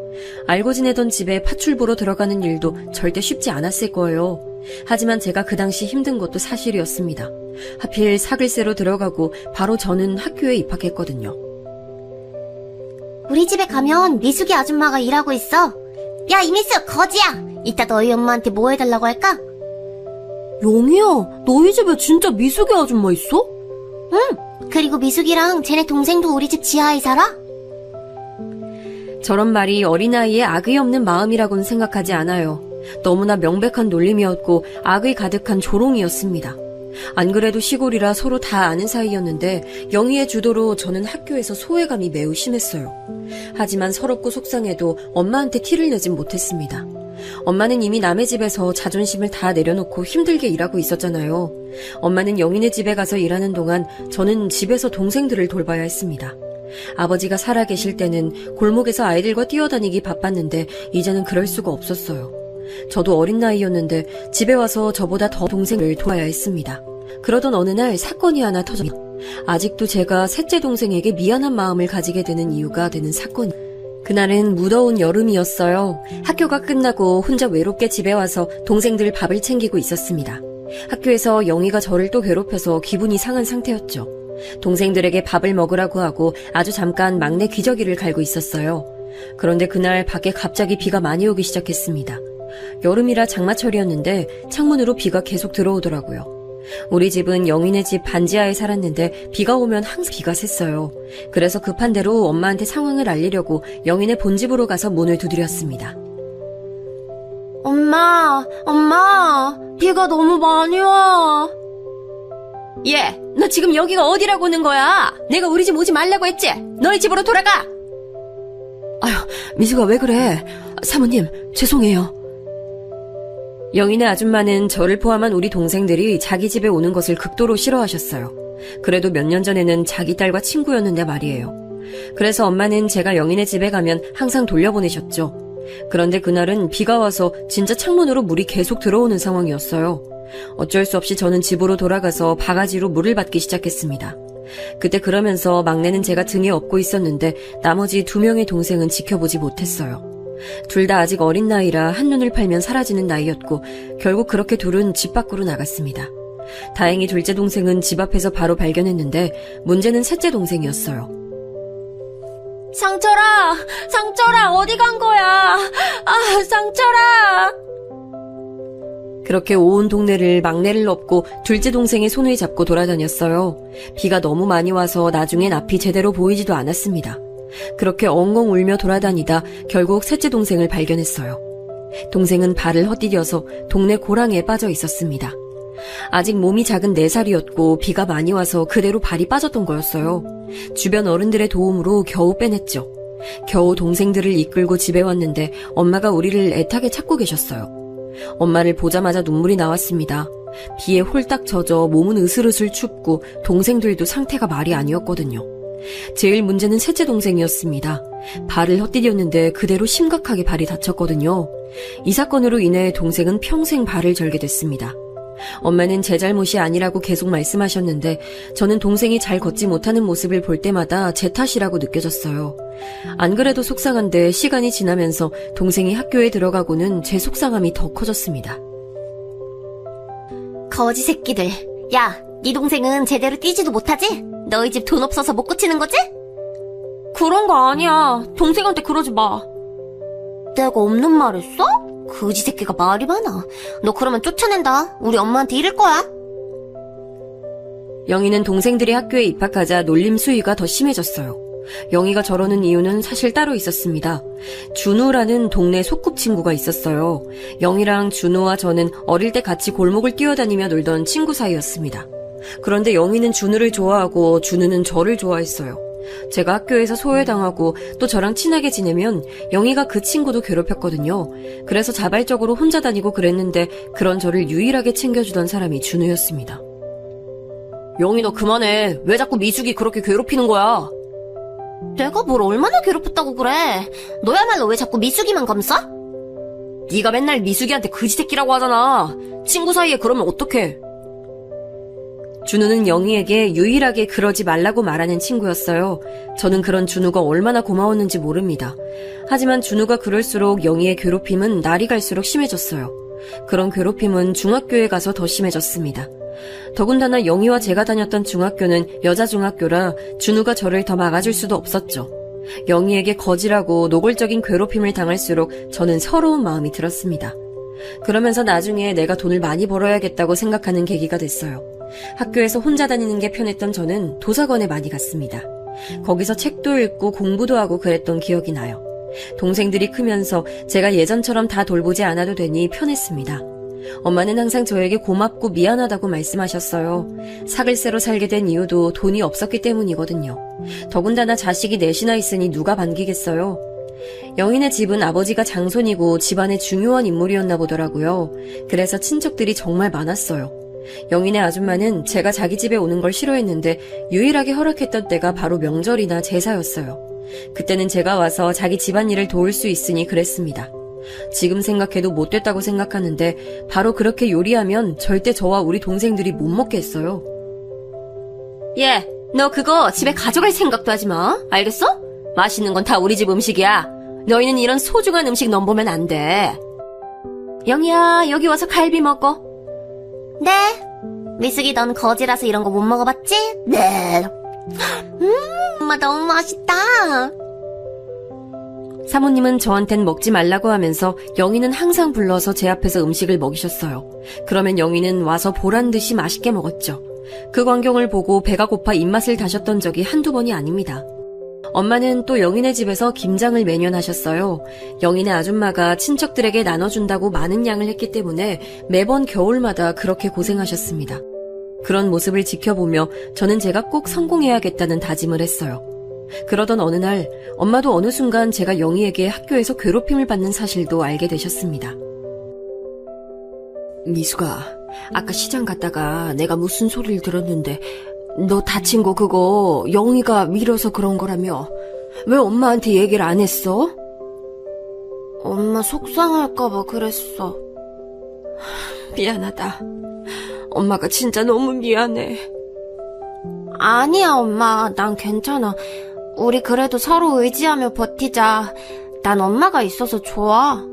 알고 지내던 집에 파출부로 들어가는 일도 절대 쉽지 않았을 거예요. 하지만 제가 그 당시 힘든 것도 사실이었습니다. 하필 사글세로 들어가고 바로 저는 학교에 입학했거든요. 우리 집에 가면 미숙이 아줌마가 일하고 있어. 야, 이미숙, 거지야! 이따 너희 엄마한테 뭐 해달라고 할까? 영희야, 너희 집에 진짜 미숙이 아줌마 있어? 응, 그리고 미숙이랑 쟤네 동생도 우리 집 지하에 살아? 저런 말이 어린아이의 악의 없는 마음이라고는 생각하지 않아요. 너무나 명백한 놀림이었고 악의 가득한 조롱이었습니다. 안 그래도 시골이라 서로 다 아는 사이였는데 영희의 주도로 저는 학교에서 소외감이 매우 심했어요. 하지만 서럽고 속상해도 엄마한테 티를 내진 못했습니다. 엄마는 이미 남의 집에서 자존심을 다 내려놓고 힘들게 일하고 있었잖아요. 엄마는 영희네 집에 가서 일하는 동안 저는 집에서 동생들을 돌봐야 했습니다. 아버지가 살아계실 때는 골목에서 아이들과 뛰어다니기 바빴는데 이제는 그럴 수가 없었어요. 저도 어린 나이였는데 집에 와서 저보다 더 동생을 도와야 했습니다. 그러던 어느 날 사건이 하나 터졌습니다. 아직도 제가 셋째 동생에게 미안한 마음을 가지게 되는 이유가 되는 사건이. 그날은 무더운 여름이었어요. 학교가 끝나고 혼자 외롭게 집에 와서 동생들 밥을 챙기고 있었습니다. 학교에서 영희가 저를 또 괴롭혀서 기분이 상한 상태였죠. 동생들에게 밥을 먹으라고 하고 아주 잠깐 막내 기저귀를 갈고 있었어요. 그런데 그날 밖에 갑자기 비가 많이 오기 시작했습니다. 여름이라 장마철이었는데 창문으로 비가 계속 들어오더라고요. 우리 집은 영희네 집 반지하에 살았는데 비가 오면 항상 비가 샜어요. 그래서 급한 대로 엄마한테 상황을 알리려고 영희네 본집으로 가서 문을 두드렸습니다. 엄마, 비가 너무 많이 와. 얘, 너 지금 여기가 어디라고 오는 거야? 내가 우리 집 오지 말라고 했지? 너희 집으로 돌아가! 아휴, 미수가 왜 그래? 사모님, 죄송해요. 영희네 아줌마는 저를 포함한 우리 동생들이 자기 집에 오는 것을 극도로 싫어하셨어요. 그래도 몇 년 전에는 자기 딸과 친구였는데 말이에요. 그래서 엄마는 제가 영희네 집에 가면 항상 돌려보내셨죠. 그런데 그날은 비가 와서 진짜 창문으로 물이 계속 들어오는 상황이었어요. 어쩔 수 없이 저는 집으로 돌아가서 바가지로 물을 받기 시작했습니다. 그때 그러면서 막내는 제가 등에 업고 있었는데 나머지 2명의 동생은 지켜보지 못했어요. 둘 다 아직 어린 나이라 한눈을 팔면 사라지는 나이였고 결국 그렇게 둘은 집 밖으로 나갔습니다. 다행히 둘째 동생은 집 앞에서 바로 발견했는데 문제는 셋째 동생이었어요. 상철아, 어디 간 거야? 아, 상철아. 그렇게 온 동네를 막내를 업고 둘째 동생의 손을 잡고 돌아다녔어요. 비가 너무 많이 와서 나중엔 앞이 제대로 보이지도 않았습니다. 그렇게 엉엉 울며 돌아다니다 결국 셋째 동생을 발견했어요. 동생은 발을 헛디뎌서 동네 고랑에 빠져 있었습니다. 아직 몸이 작은 4살이었고 비가 많이 와서 그대로 발이 빠졌던 거였어요. 주변 어른들의 도움으로 겨우 빼냈죠. 겨우 동생들을 이끌고 집에 왔는데 엄마가 우리를 애타게 찾고 계셨어요. 엄마를 보자마자 눈물이 나왔습니다. 비에 홀딱 젖어 몸은 으슬으슬 춥고 동생들도 상태가 말이 아니었거든요. 제일 문제는 셋째 동생이었습니다. 발을 헛디뎠는데 그대로 심각하게 발이 다쳤거든요. 이 사건으로 인해 동생은 평생 발을 절게 됐습니다. 엄마는 제 잘못이 아니라고 계속 말씀하셨는데 저는 동생이 잘 걷지 못하는 모습을 볼 때마다 제 탓이라고 느껴졌어요. 안 그래도 속상한데 시간이 지나면서 동생이 학교에 들어가고는 제 속상함이 더 커졌습니다. 거지 새끼들. 야, 네 동생은 제대로 뛰지도 못하지? 너희 집 돈 없어서 못 고치는 거지? 그런 거 아니야. 동생한테 그러지 마. 내가 없는 말 했어? 거지 새끼가 말이 많아. 너 그러면 쫓아낸다. 우리 엄마한테 이를 거야. 영희는 동생들이 학교에 입학하자 놀림 수위가 더 심해졌어요. 영희가 저러는 이유는 사실 따로 있었습니다. 준우라는 동네 소꿉친구가 있었어요. 영희랑 준우와 저는 어릴 때 같이 골목을 뛰어다니며 놀던 친구 사이였습니다. 그런데 영희는 준우를 좋아하고 준우는 저를 좋아했어요. 제가 학교에서 소외당하고 또 저랑 친하게 지내면 영희가 그 친구도 괴롭혔거든요. 그래서 자발적으로 혼자 다니고 그랬는데 그런 저를 유일하게 챙겨주던 사람이 준우였습니다. 영희 너 그만해. 왜 자꾸 미숙이 그렇게 괴롭히는 거야? 내가 뭘 얼마나 괴롭혔다고 그래. 너야말로 왜 자꾸 미숙이만 감싸? 네가 맨날 미숙이한테 그지새끼라고 하잖아. 친구 사이에 그러면 어떡해. 준우는 영희에게 유일하게 그러지 말라고 말하는 친구였어요. 저는 그런 준우가 얼마나 고마웠는지 모릅니다. 하지만 준우가 그럴수록 영희의 괴롭힘은 날이 갈수록 심해졌어요. 그런 괴롭힘은 중학교에 가서 더 심해졌습니다. 더군다나 영희와 제가 다녔던 중학교는 여자 중학교라 준우가 저를 더 막아줄 수도 없었죠. 영희에게 거지라고 노골적인 괴롭힘을 당할수록 저는 서러운 마음이 들었습니다. 그러면서 나중에 내가 돈을 많이 벌어야겠다고 생각하는 계기가 됐어요. 학교에서 혼자 다니는 게 편했던 저는 도서관에 많이 갔습니다. 거기서 책도 읽고 공부도 하고 그랬던 기억이 나요. 동생들이 크면서 제가 예전처럼 다 돌보지 않아도 되니 편했습니다. 엄마는 항상 저에게 고맙고 미안하다고 말씀하셨어요. 사글세로 살게 된 이유도 돈이 없었기 때문이거든요. 더군다나 자식이 넷이나 있으니 누가 반기겠어요. 영희네 집은 아버지가 장손이고 집안의 중요한 인물이었나 보더라고요. 그래서 친척들이 정말 많았어요. 영희네 아줌마는 제가 자기 집에 오는 걸 싫어했는데 유일하게 허락했던 때가 바로 명절이나 제사였어요. 그때는 제가 와서 자기 집안일을 도울 수 있으니 그랬습니다. 지금 생각해도 못됐다고 생각하는데 바로 그렇게 요리하면 절대 저와 우리 동생들이 못 먹게 했어요. 얘, 너 그거 집에 가져갈 생각도 하지 마. 알겠어? 맛있는 건 다 우리 집 음식이야. 너희는 이런 소중한 음식 넘보면 안 돼. 영희야, 여기 와서 갈비 먹어. 네. 미숙이 넌 거지라서 이런 거 못 먹어봤지? 네. 엄마 너무 맛있다. 사모님은 저한텐 먹지 말라고 하면서 영희는 항상 불러서 제 앞에서 음식을 먹이셨어요. 그러면 영희는 와서 보란듯이 맛있게 먹었죠. 그 광경을 보고 배가 고파 입맛을 다셨던 적이 한두 번이 아닙니다. 엄마는 또 영희네 집에서 김장을 매년 하셨어요. 영희네 아줌마가 친척들에게 나눠준다고 많은 양을 했기 때문에 매번 겨울마다 그렇게 고생하셨습니다. 그런 모습을 지켜보며 저는 제가 꼭 성공해야겠다는 다짐을 했어요. 그러던 어느 날 엄마도 어느 순간 제가 영희에게 학교에서 괴롭힘을 받는 사실도 알게 되셨습니다. 미숙아, 아까 시장 갔다가 내가 무슨 소리를 들었는데 너 다친 거 그거 영희가 밀어서 그런 거라며. 왜 엄마한테 얘기를 안 했어? 엄마 속상할까봐 그랬어. 미안하다. 엄마가 진짜 너무 미안해. 아니야, 엄마. 난 괜찮아. 우리 그래도 서로 의지하며 버티자. 난 엄마가 있어서 좋아.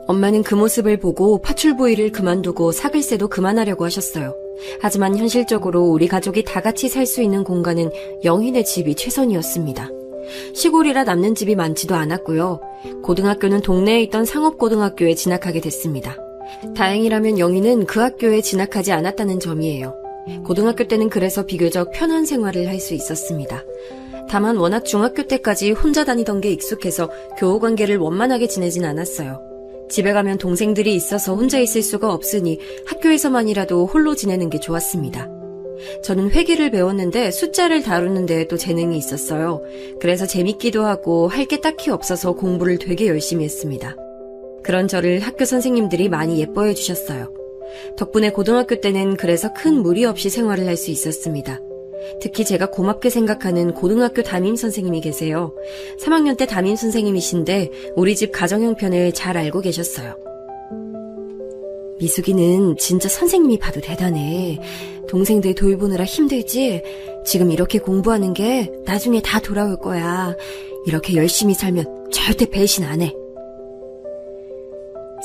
엄마는 그 모습을 보고 파출부일을 그만두고 사글세도 그만하려고 하셨어요. 하지만 현실적으로 우리 가족이 다 같이 살 수 있는 공간은 영희네 집이 최선이었습니다. 시골이라 남는 집이 많지도 않았고요. 고등학교는 동네에 있던 상업고등학교에 진학하게 됐습니다. 다행이라면 영희는 그 학교에 진학하지 않았다는 점이에요. 고등학교 때는 그래서 비교적 편한 생활을 할 수 있었습니다. 다만 워낙 중학교 때까지 혼자 다니던 게 익숙해서 교우 관계를 원만하게 지내진 않았어요. 집에 가면 동생들이 있어서 혼자 있을 수가 없으니 학교에서만이라도 홀로 지내는 게 좋았습니다. 저는 회계를 배웠는데 숫자를 다루는 데에도 재능이 있었어요. 그래서 재밌기도 하고 할 게 딱히 없어서 공부를 되게 열심히 했습니다. 그런 저를 학교 선생님들이 많이 예뻐해 주셨어요. 덕분에 고등학교 때는 그래서 큰 무리 없이 생활을 할 수 있었습니다. 특히 제가 고맙게 생각하는 고등학교 담임 선생님이 계세요. 3학년 때 담임 선생님이신데 우리 집 가정 형편을 잘 알고 계셨어요. 미숙이는 진짜 선생님이 봐도 대단해. 동생들 돌보느라 힘들지? 지금 이렇게 공부하는 게 나중에 다 돌아올 거야. 이렇게 열심히 살면 절대 배신 안 해.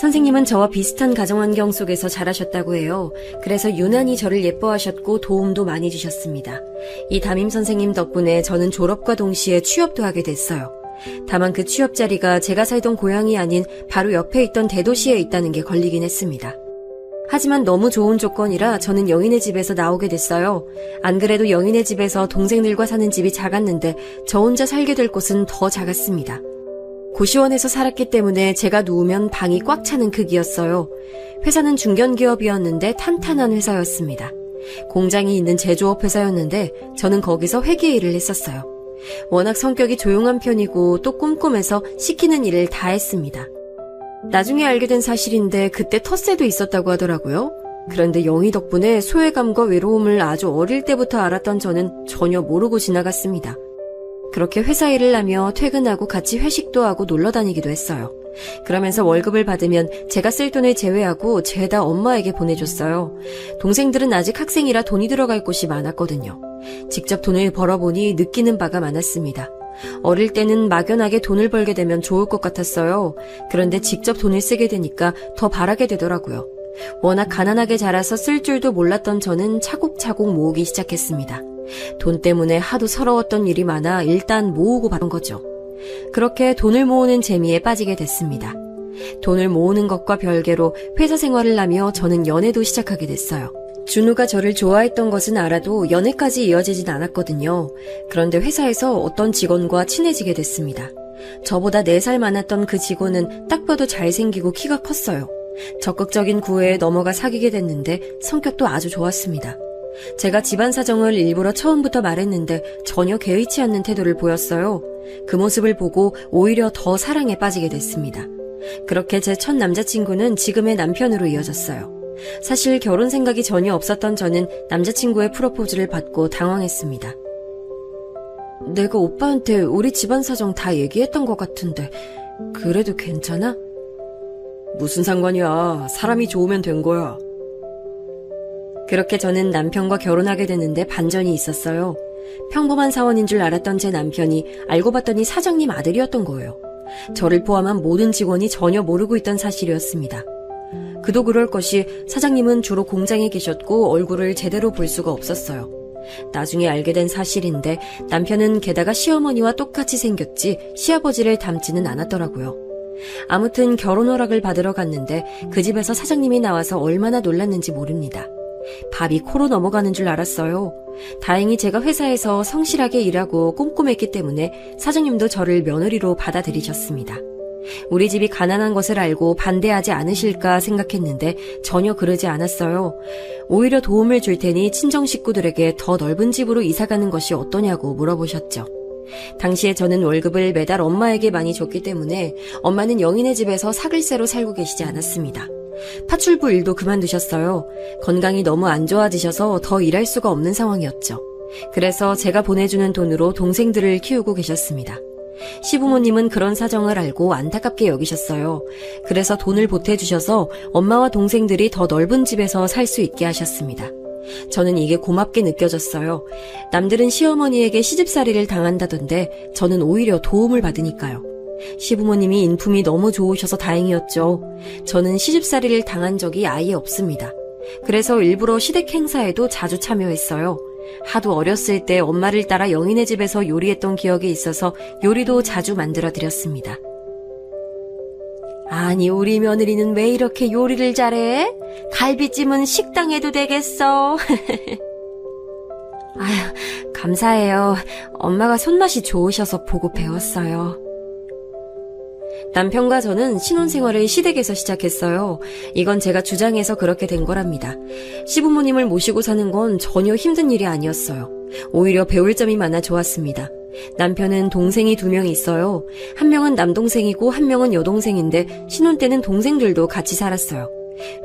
선생님은 저와 비슷한 가정환경 속에서 자라셨다고 해요. 그래서 유난히 저를 예뻐하셨고 도움도 많이 주셨습니다. 이 담임 선생님 덕분에 저는 졸업과 동시에 취업도 하게 됐어요. 다만 그 취업 자리가 제가 살던 고향이 아닌 바로 옆에 있던 대도시에 있다는 게 걸리긴 했습니다. 하지만 너무 좋은 조건이라 저는 영희네 집에서 나오게 됐어요. 안 그래도 영희네 집에서 동생들과 사는 집이 작았는데 저 혼자 살게 될 곳은 더 작았습니다. 고시원에서 살았기 때문에 제가 누우면 방이 꽉 차는 크기였어요. 회사는 중견기업이었는데 탄탄한 회사였습니다. 공장이 있는 제조업 회사였는데 저는 거기서 회계 일을 했었어요. 워낙 성격이 조용한 편이고 또 꼼꼼해서 시키는 일을 다 했습니다. 나중에 알게 된 사실인데 그때 텃세도 있었다고 하더라고요. 그런데 영희 덕분에 소외감과 외로움을 아주 어릴 때부터 알았던 저는 전혀 모르고 지나갔습니다. 그렇게 회사 일을 하며 퇴근하고 같이 회식도 하고 놀러 다니기도 했어요. 그러면서 월급을 받으면 제가 쓸 돈을 제외하고 죄다 엄마에게 보내줬어요. 동생들은 아직 학생이라 돈이 들어갈 곳이 많았거든요. 직접 돈을 벌어보니 느끼는 바가 많았습니다. 어릴 때는 막연하게 돈을 벌게 되면 좋을 것 같았어요. 그런데 직접 돈을 쓰게 되니까 더 바라게 되더라고요. 워낙 가난하게 자라서 쓸 줄도 몰랐던 저는 차곡차곡 모으기 시작했습니다. 돈 때문에 하도 서러웠던 일이 많아 일단 모으고 받은 거죠. 그렇게 돈을 모으는 재미에 빠지게 됐습니다. 돈을 모으는 것과 별개로 회사 생활을 하며 저는 연애도 시작하게 됐어요. 준우가 저를 좋아했던 것은 알아도 연애까지 이어지진 않았거든요. 그런데 회사에서 어떤 직원과 친해지게 됐습니다. 저보다 4살 많았던 그 직원은 딱 봐도 잘생기고 키가 컸어요. 적극적인 구애에 넘어가 사귀게 됐는데 성격도 아주 좋았습니다. 제가 집안 사정을 일부러 처음부터 말했는데 전혀 개의치 않는 태도를 보였어요. 그 모습을 보고 오히려 더 사랑에 빠지게 됐습니다. 그렇게 제 첫 남자친구는 지금의 남편으로 이어졌어요. 사실 결혼 생각이 전혀 없었던 저는 남자친구의 프로포즈를 받고 당황했습니다. 내가 오빠한테 우리 집안 사정 다 얘기했던 것 같은데 그래도 괜찮아? 무슨 상관이야. 사람이 좋으면 된 거야. 그렇게 저는 남편과 결혼하게 됐는데 반전이 있었어요. 평범한 사원인 줄 알았던 제 남편이 알고 봤더니 사장님 아들이었던 거예요. 저를 포함한 모든 직원이 전혀 모르고 있던 사실이었습니다. 그도 그럴 것이 사장님은 주로 공장에 계셨고 얼굴을 제대로 볼 수가 없었어요. 나중에 알게 된 사실인데 남편은 게다가 시어머니와 똑같이 생겼지 시아버지를 닮지는 않았더라고요. 아무튼 결혼 허락을 받으러 갔는데 그 집에서 사장님이 나와서 얼마나 놀랐는지 모릅니다. 밥이 코로 넘어가는 줄 알았어요. 다행히 제가 회사에서 성실하게 일하고 꼼꼼했기 때문에 사장님도 저를 며느리로 받아들이셨습니다. 우리 집이 가난한 것을 알고 반대하지 않으실까 생각했는데 전혀 그러지 않았어요. 오히려 도움을 줄 테니 친정 식구들에게 더 넓은 집으로 이사가는 것이 어떠냐고 물어보셨죠. 당시에 저는 월급을 매달 엄마에게 많이 줬기 때문에 엄마는 영희네 집에서 사글세로 살고 계시지 않았습니다. 파출부 일도 그만두셨어요. 건강이 너무 안 좋아지셔서 더 일할 수가 없는 상황이었죠. 그래서 제가 보내주는 돈으로 동생들을 키우고 계셨습니다. 시부모님은 그런 사정을 알고 안타깝게 여기셨어요. 그래서 돈을 보태주셔서 엄마와 동생들이 더 넓은 집에서 살 수 있게 하셨습니다. 저는 이게 고맙게 느껴졌어요. 남들은 시어머니에게 시집살이를 당한다던데 저는 오히려 도움을 받으니까요. 시부모님이 인품이 너무 좋으셔서 다행이었죠. 저는 시집살이를 당한 적이 아예 없습니다. 그래서 일부러 시댁 행사에도 자주 참여했어요. 하도 어렸을 때 엄마를 따라 영희네 집에서 요리했던 기억이 있어서 요리도 자주 만들어 드렸습니다. 아니, 우리 며느리는 왜 이렇게 요리를 잘해? 갈비찜은 식당에도 되겠어. 아휴, 감사해요. 엄마가 손맛이 좋으셔서 보고 배웠어요. 남편과 저는 신혼생활을 시댁에서 시작했어요. 이건 제가 주장해서 그렇게 된 거랍니다. 시부모님을 모시고 사는 건 전혀 힘든 일이 아니었어요. 오히려 배울 점이 많아 좋았습니다. 남편은 동생이 2명 있어요. 한 명은 남동생이고 한 명은 여동생인데 신혼 때는 동생들도 같이 살았어요.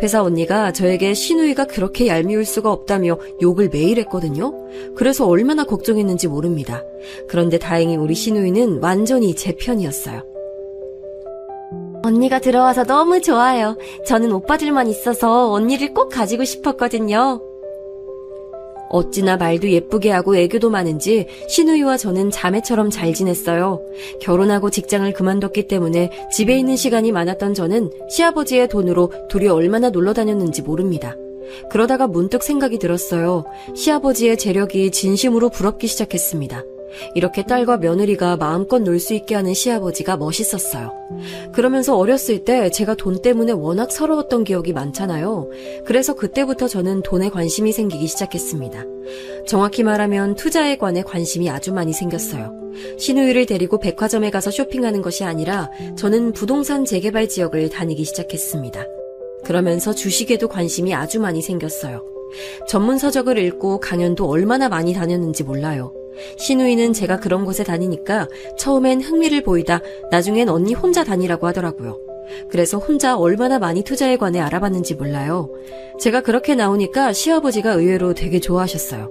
회사 언니가 저에게 시누이가 그렇게 얄미울 수가 없다며 욕을 매일 했거든요. 그래서 얼마나 걱정했는지 모릅니다. 그런데 다행히 우리 시누이는 완전히 제 편이었어요. 언니가 들어와서 너무 좋아요. 저는 오빠들만 있어서 언니를 꼭 가지고 싶었거든요. 어찌나 말도 예쁘게 하고 애교도 많은지 시누이와 저는 자매처럼 잘 지냈어요. 결혼하고 직장을 그만뒀기 때문에 집에 있는 시간이 많았던 저는 시아버지의 돈으로 둘이 얼마나 놀러 다녔는지 모릅니다. 그러다가 문득 생각이 들었어요. 시아버지의 재력이 진심으로 부럽기 시작했습니다. 이렇게 딸과 며느리가 마음껏 놀 수 있게 하는 시아버지가 멋있었어요. 그러면서 어렸을 때 제가 돈 때문에 워낙 서러웠던 기억이 많잖아요. 그래서 그때부터 저는 돈에 관심이 생기기 시작했습니다. 정확히 말하면 투자에 관해 관심이 아주 많이 생겼어요. 시누이를 데리고 백화점에 가서 쇼핑하는 것이 아니라 저는 부동산 재개발 지역을 다니기 시작했습니다. 그러면서 주식에도 관심이 아주 많이 생겼어요. 전문 서적을 읽고 강연도 얼마나 많이 다녔는지 몰라요. 시누이는 제가 그런 곳에 다니니까 처음엔 흥미를 보이다 나중엔 언니 혼자 다니라고 하더라고요. 그래서 혼자 얼마나 많이 투자에 관해 알아봤는지 몰라요. 제가 그렇게 나오니까 시아버지가 의외로 되게 좋아하셨어요.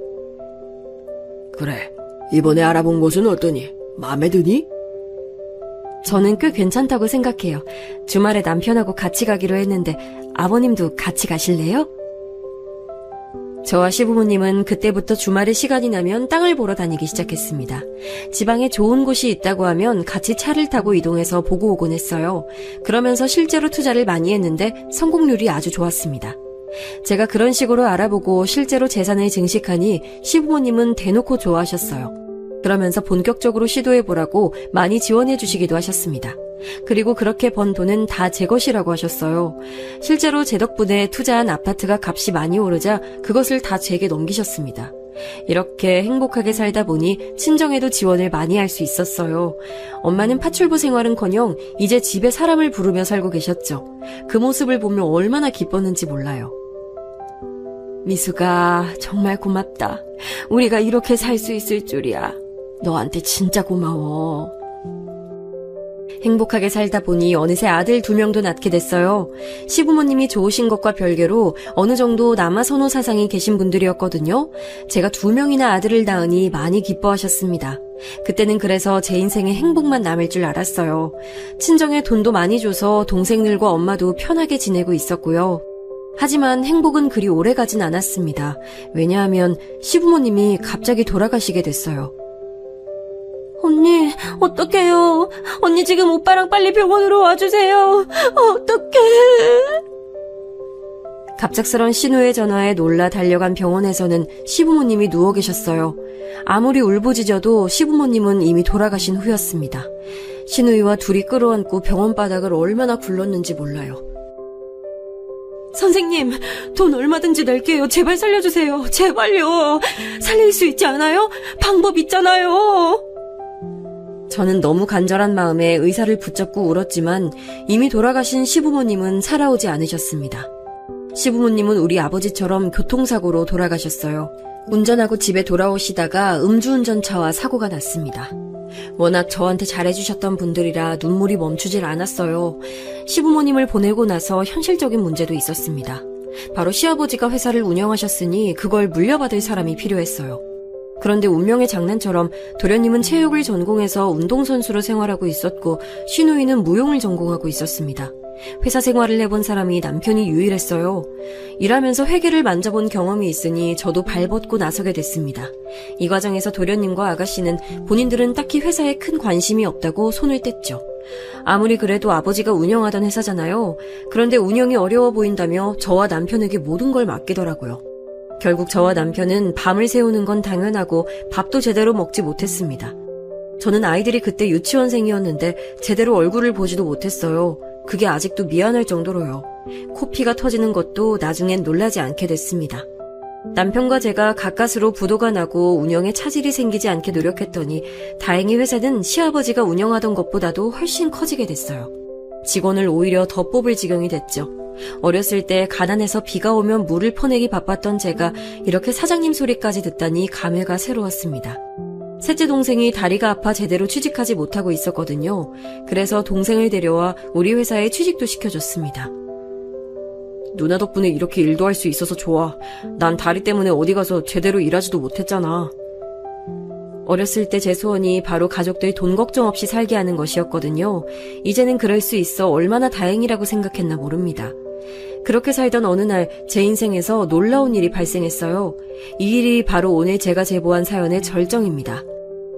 그래, 이번에 알아본 곳은 어떠니? 마음에 드니? 저는 꽤 괜찮다고 생각해요. 주말에 남편하고 같이 가기로 했는데 아버님도 같이 가실래요? 저와 시부모님은 그때부터 주말에 시간이 나면 땅을 보러 다니기 시작했습니다. 지방에 좋은 곳이 있다고 하면 같이 차를 타고 이동해서 보고 오곤 했어요. 그러면서 실제로 투자를 많이 했는데 성공률이 아주 좋았습니다. 제가 그런 식으로 알아보고 실제로 재산을 증식하니 시부모님은 대놓고 좋아하셨어요. 그러면서 본격적으로 시도해보라고 많이 지원해 주시기도 하셨습니다. 그리고 그렇게 번 돈은 다 제 것이라고 하셨어요. 실제로 제 덕분에 투자한 아파트가 값이 많이 오르자 그것을 다 제게 넘기셨습니다. 이렇게 행복하게 살다 보니 친정에도 지원을 많이 할 수 있었어요. 엄마는 파출부 생활은커녕 이제 집에 사람을 부르며 살고 계셨죠. 그 모습을 보며 얼마나 기뻤는지 몰라요. 미수가 정말 고맙다. 우리가 이렇게 살 수 있을 줄이야. 너한테 진짜 고마워. 행복하게 살다 보니 어느새 아들 2명도 낳게 됐어요. 시부모님이 좋으신 것과 별개로 어느 정도 남아 선호 사상이 계신 분들이었거든요. 제가 2명이나 아들을 낳으니 많이 기뻐하셨습니다. 그때는 그래서 제 인생에 행복만 남을 줄 알았어요. 친정에 돈도 많이 줘서 동생들과 엄마도 편하게 지내고 있었고요. 하지만 행복은 그리 오래 가진 않았습니다. 왜냐하면 시부모님이 갑자기 돌아가시게 됐어요. 언니, 어떡해요. 언니 지금 오빠랑 빨리 병원으로 와주세요. 어떡해. 갑작스런 신우의 전화에 놀라 달려간 병원에서는 시부모님이 누워 계셨어요. 아무리 울부짖어도 시부모님은 이미 돌아가신 후였습니다. 신우이와 둘이 끌어안고 병원 바닥을 얼마나 굴렀는지 몰라요. 선생님, 돈 얼마든지 낼게요. 제발 살려주세요. 제발요. 살릴 수 있지 않아요? 방법 있잖아요. 저는 너무 간절한 마음에 의사를 붙잡고 울었지만 이미 돌아가신 시부모님은 살아오지 않으셨습니다. 시부모님은 우리 아버지처럼 교통사고로 돌아가셨어요. 운전하고 집에 돌아오시다가 음주운전차와 사고가 났습니다. 워낙 저한테 잘해주셨던 분들이라 눈물이 멈추질 않았어요. 시부모님을 보내고 나서 현실적인 문제도 있었습니다. 바로 시아버지가 회사를 운영하셨으니 그걸 물려받을 사람이 필요했어요. 그런데 운명의 장난처럼 도련님은 체육을 전공해서 운동선수로 생활하고 있었고 시누이는 무용을 전공하고 있었습니다. 회사 생활을 해본 사람이 남편이 유일했어요. 일하면서 회계를 만져본 경험이 있으니 저도 발벗고 나서게 됐습니다. 이 과정에서 도련님과 아가씨는 본인들은 딱히 회사에 큰 관심이 없다고 손을 뗐죠. 아무리 그래도 아버지가 운영하던 회사잖아요. 그런데 운영이 어려워 보인다며 저와 남편에게 모든 걸 맡기더라고요. 결국 저와 남편은 밤을 새우는 건 당연하고 밥도 제대로 먹지 못했습니다. 저는 아이들이 그때 유치원생이었는데 제대로 얼굴을 보지도 못했어요. 그게 아직도 미안할 정도로요. 코피가 터지는 것도 나중엔 놀라지 않게 됐습니다. 남편과 제가 가까스로 부도가 나고 운영에 차질이 생기지 않게 노력했더니 다행히 회사는 시아버지가 운영하던 것보다도 훨씬 커지게 됐어요. 직원을 오히려 더 뽑을 지경이 됐죠. 어렸을 때 가난해서 비가 오면 물을 퍼내기 바빴던 제가 이렇게 사장님 소리까지 듣다니 감회가 새로웠습니다. 셋째 동생이 다리가 아파 제대로 취직하지 못하고 있었거든요. 그래서 동생을 데려와 우리 회사에 취직도 시켜줬습니다. 누나 덕분에 이렇게 일도 할 수 있어서 좋아. 난 다리 때문에 어디 가서 제대로 일하지도 못했잖아. 어렸을 때 제 소원이 바로 가족들 돈 걱정 없이 살게 하는 것이었거든요. 이제는 그럴 수 있어 얼마나 다행이라고 생각했나 모릅니다. 그렇게 살던 어느 날 제 인생에서 놀라운 일이 발생했어요. 이 일이 바로 오늘 제가 제보한 사연의 절정입니다.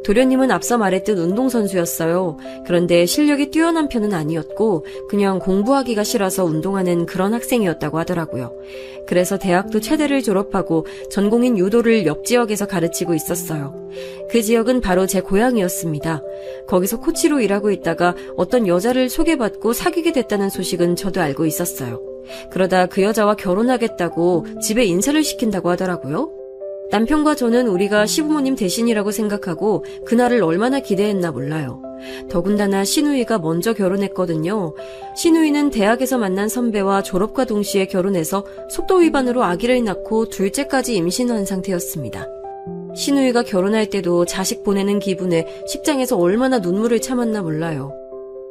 도련님은 앞서 말했듯 운동선수였어요. 그런데 실력이 뛰어난 편은 아니었고 그냥 공부하기가 싫어서 운동하는 그런 학생이었다고 하더라고요. 그래서 대학도 체대를 졸업하고 전공인 유도를 옆 지역에서 가르치고 있었어요. 그 지역은 바로 제 고향이었습니다. 거기서 코치로 일하고 있다가 어떤 여자를 소개받고 사귀게 됐다는 소식은 저도 알고 있었어요. 그러다 그 여자와 결혼하겠다고 집에 인사를 시킨다고 하더라고요. 남편과 저는 우리가 시부모님 대신이라고 생각하고 그날을 얼마나 기대했나 몰라요. 더군다나 신우이가 먼저 결혼했거든요. 신우이는 대학에서 만난 선배와 졸업과 동시에 결혼해서 속도 위반으로 아기를 낳고 둘째까지 임신한 상태였습니다. 신우이가 결혼할 때도 자식 보내는 기분에 식장에서 얼마나 눈물을 참았나 몰라요.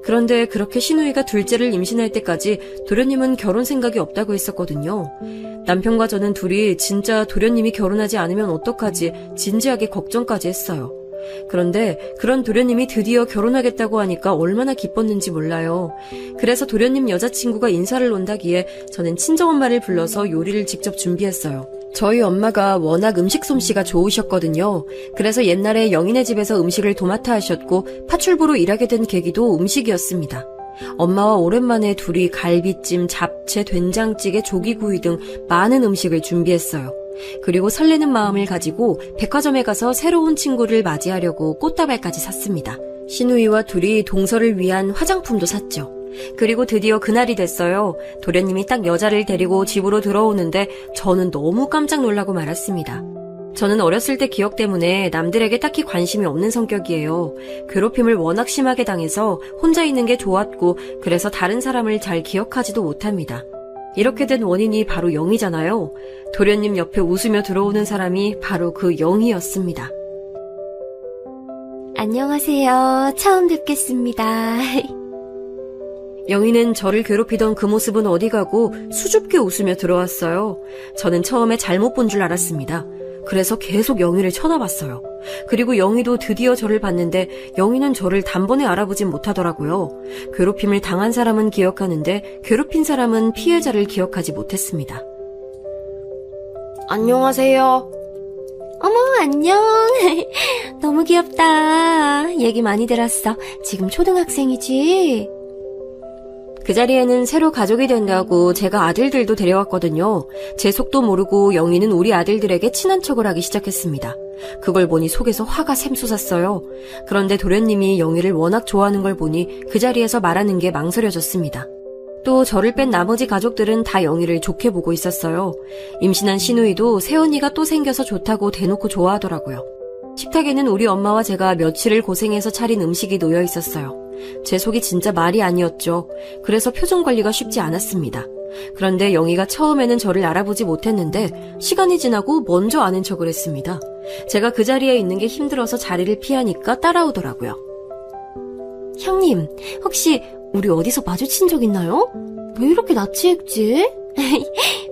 그런데 그렇게 신우이가 둘째를 임신할 때까지 도련님은 결혼 생각이 없다고 했었거든요. 남편과 저는 둘이 진짜 도련님이 결혼하지 않으면 어떡하지 진지하게 걱정까지 했어요. 그런데 그런 도련님이 드디어 결혼하겠다고 하니까 얼마나 기뻤는지 몰라요. 그래서 도련님 여자친구가 인사를 온다기에 저는 친정엄마를 불러서 요리를 직접 준비했어요. 저희 엄마가 워낙 음식 솜씨가 좋으셨거든요. 그래서 옛날에 영희네 집에서 음식을 도맡아 하셨고 파출부로 일하게 된 계기도 음식이었습니다. 엄마와 오랜만에 둘이 갈비찜, 잡채, 된장찌개, 조기구이 등 많은 음식을 준비했어요. 그리고 설레는 마음을 가지고 백화점에 가서 새로운 친구를 맞이하려고 꽃다발까지 샀습니다. 신우이와 둘이 동서를 위한 화장품도 샀죠. 그리고 드디어 그날이 됐어요. 도련님이 딱 여자를 데리고 집으로 들어오는데 저는 너무 깜짝 놀라고 말았습니다. 저는 어렸을 때 기억 때문에 남들에게 딱히 관심이 없는 성격이에요. 괴롭힘을 워낙 심하게 당해서 혼자 있는 게 좋았고 그래서 다른 사람을 잘 기억하지도 못합니다. 이렇게 된 원인이 바로 영희잖아요. 도련님 옆에 웃으며 들어오는 사람이 바로 그 영희였습니다. 안녕하세요. 처음 뵙겠습니다. 영희는 저를 괴롭히던 그 모습은 어디 가고 수줍게 웃으며 들어왔어요. 저는 처음에 잘못 본 줄 알았습니다. 그래서 계속 영희를 쳐다봤어요. 그리고 영희도 드디어 저를 봤는데 영희는 저를 단번에 알아보진 못하더라고요. 괴롭힘을 당한 사람은 기억하는데 괴롭힌 사람은 피해자를 기억하지 못했습니다. 안녕하세요. 어머, 안녕. 너무 귀엽다. 얘기 많이 들었어. 지금 초등학생이지? 그 자리에는 새로 가족이 된다고 제가 아들들도 데려왔거든요. 제 속도 모르고 영희는 우리 아들들에게 친한 척을 하기 시작했습니다. 그걸 보니 속에서 화가 샘솟았어요. 그런데 도련님이 영희를 워낙 좋아하는 걸 보니 그 자리에서 말하는 게 망설여졌습니다. 또 저를 뺀 나머지 가족들은 다 영희를 좋게 보고 있었어요. 임신한 신우이도 새언니가 또 생겨서 좋다고 대놓고 좋아하더라고요. 식탁에는 우리 엄마와 제가 며칠을 고생해서 차린 음식이 놓여 있었어요. 제 속이 진짜 말이 아니었죠. 그래서 표정 관리가 쉽지 않았습니다. 그런데 영희가 처음에는 저를 알아보지 못했는데 시간이 지나고 먼저 아는 척을 했습니다. 제가 그 자리에 있는 게 힘들어서 자리를 피하니까 따라오더라고요. 형님, 혹시 우리 어디서 마주친 적 있나요? 왜 이렇게 낯이 익지?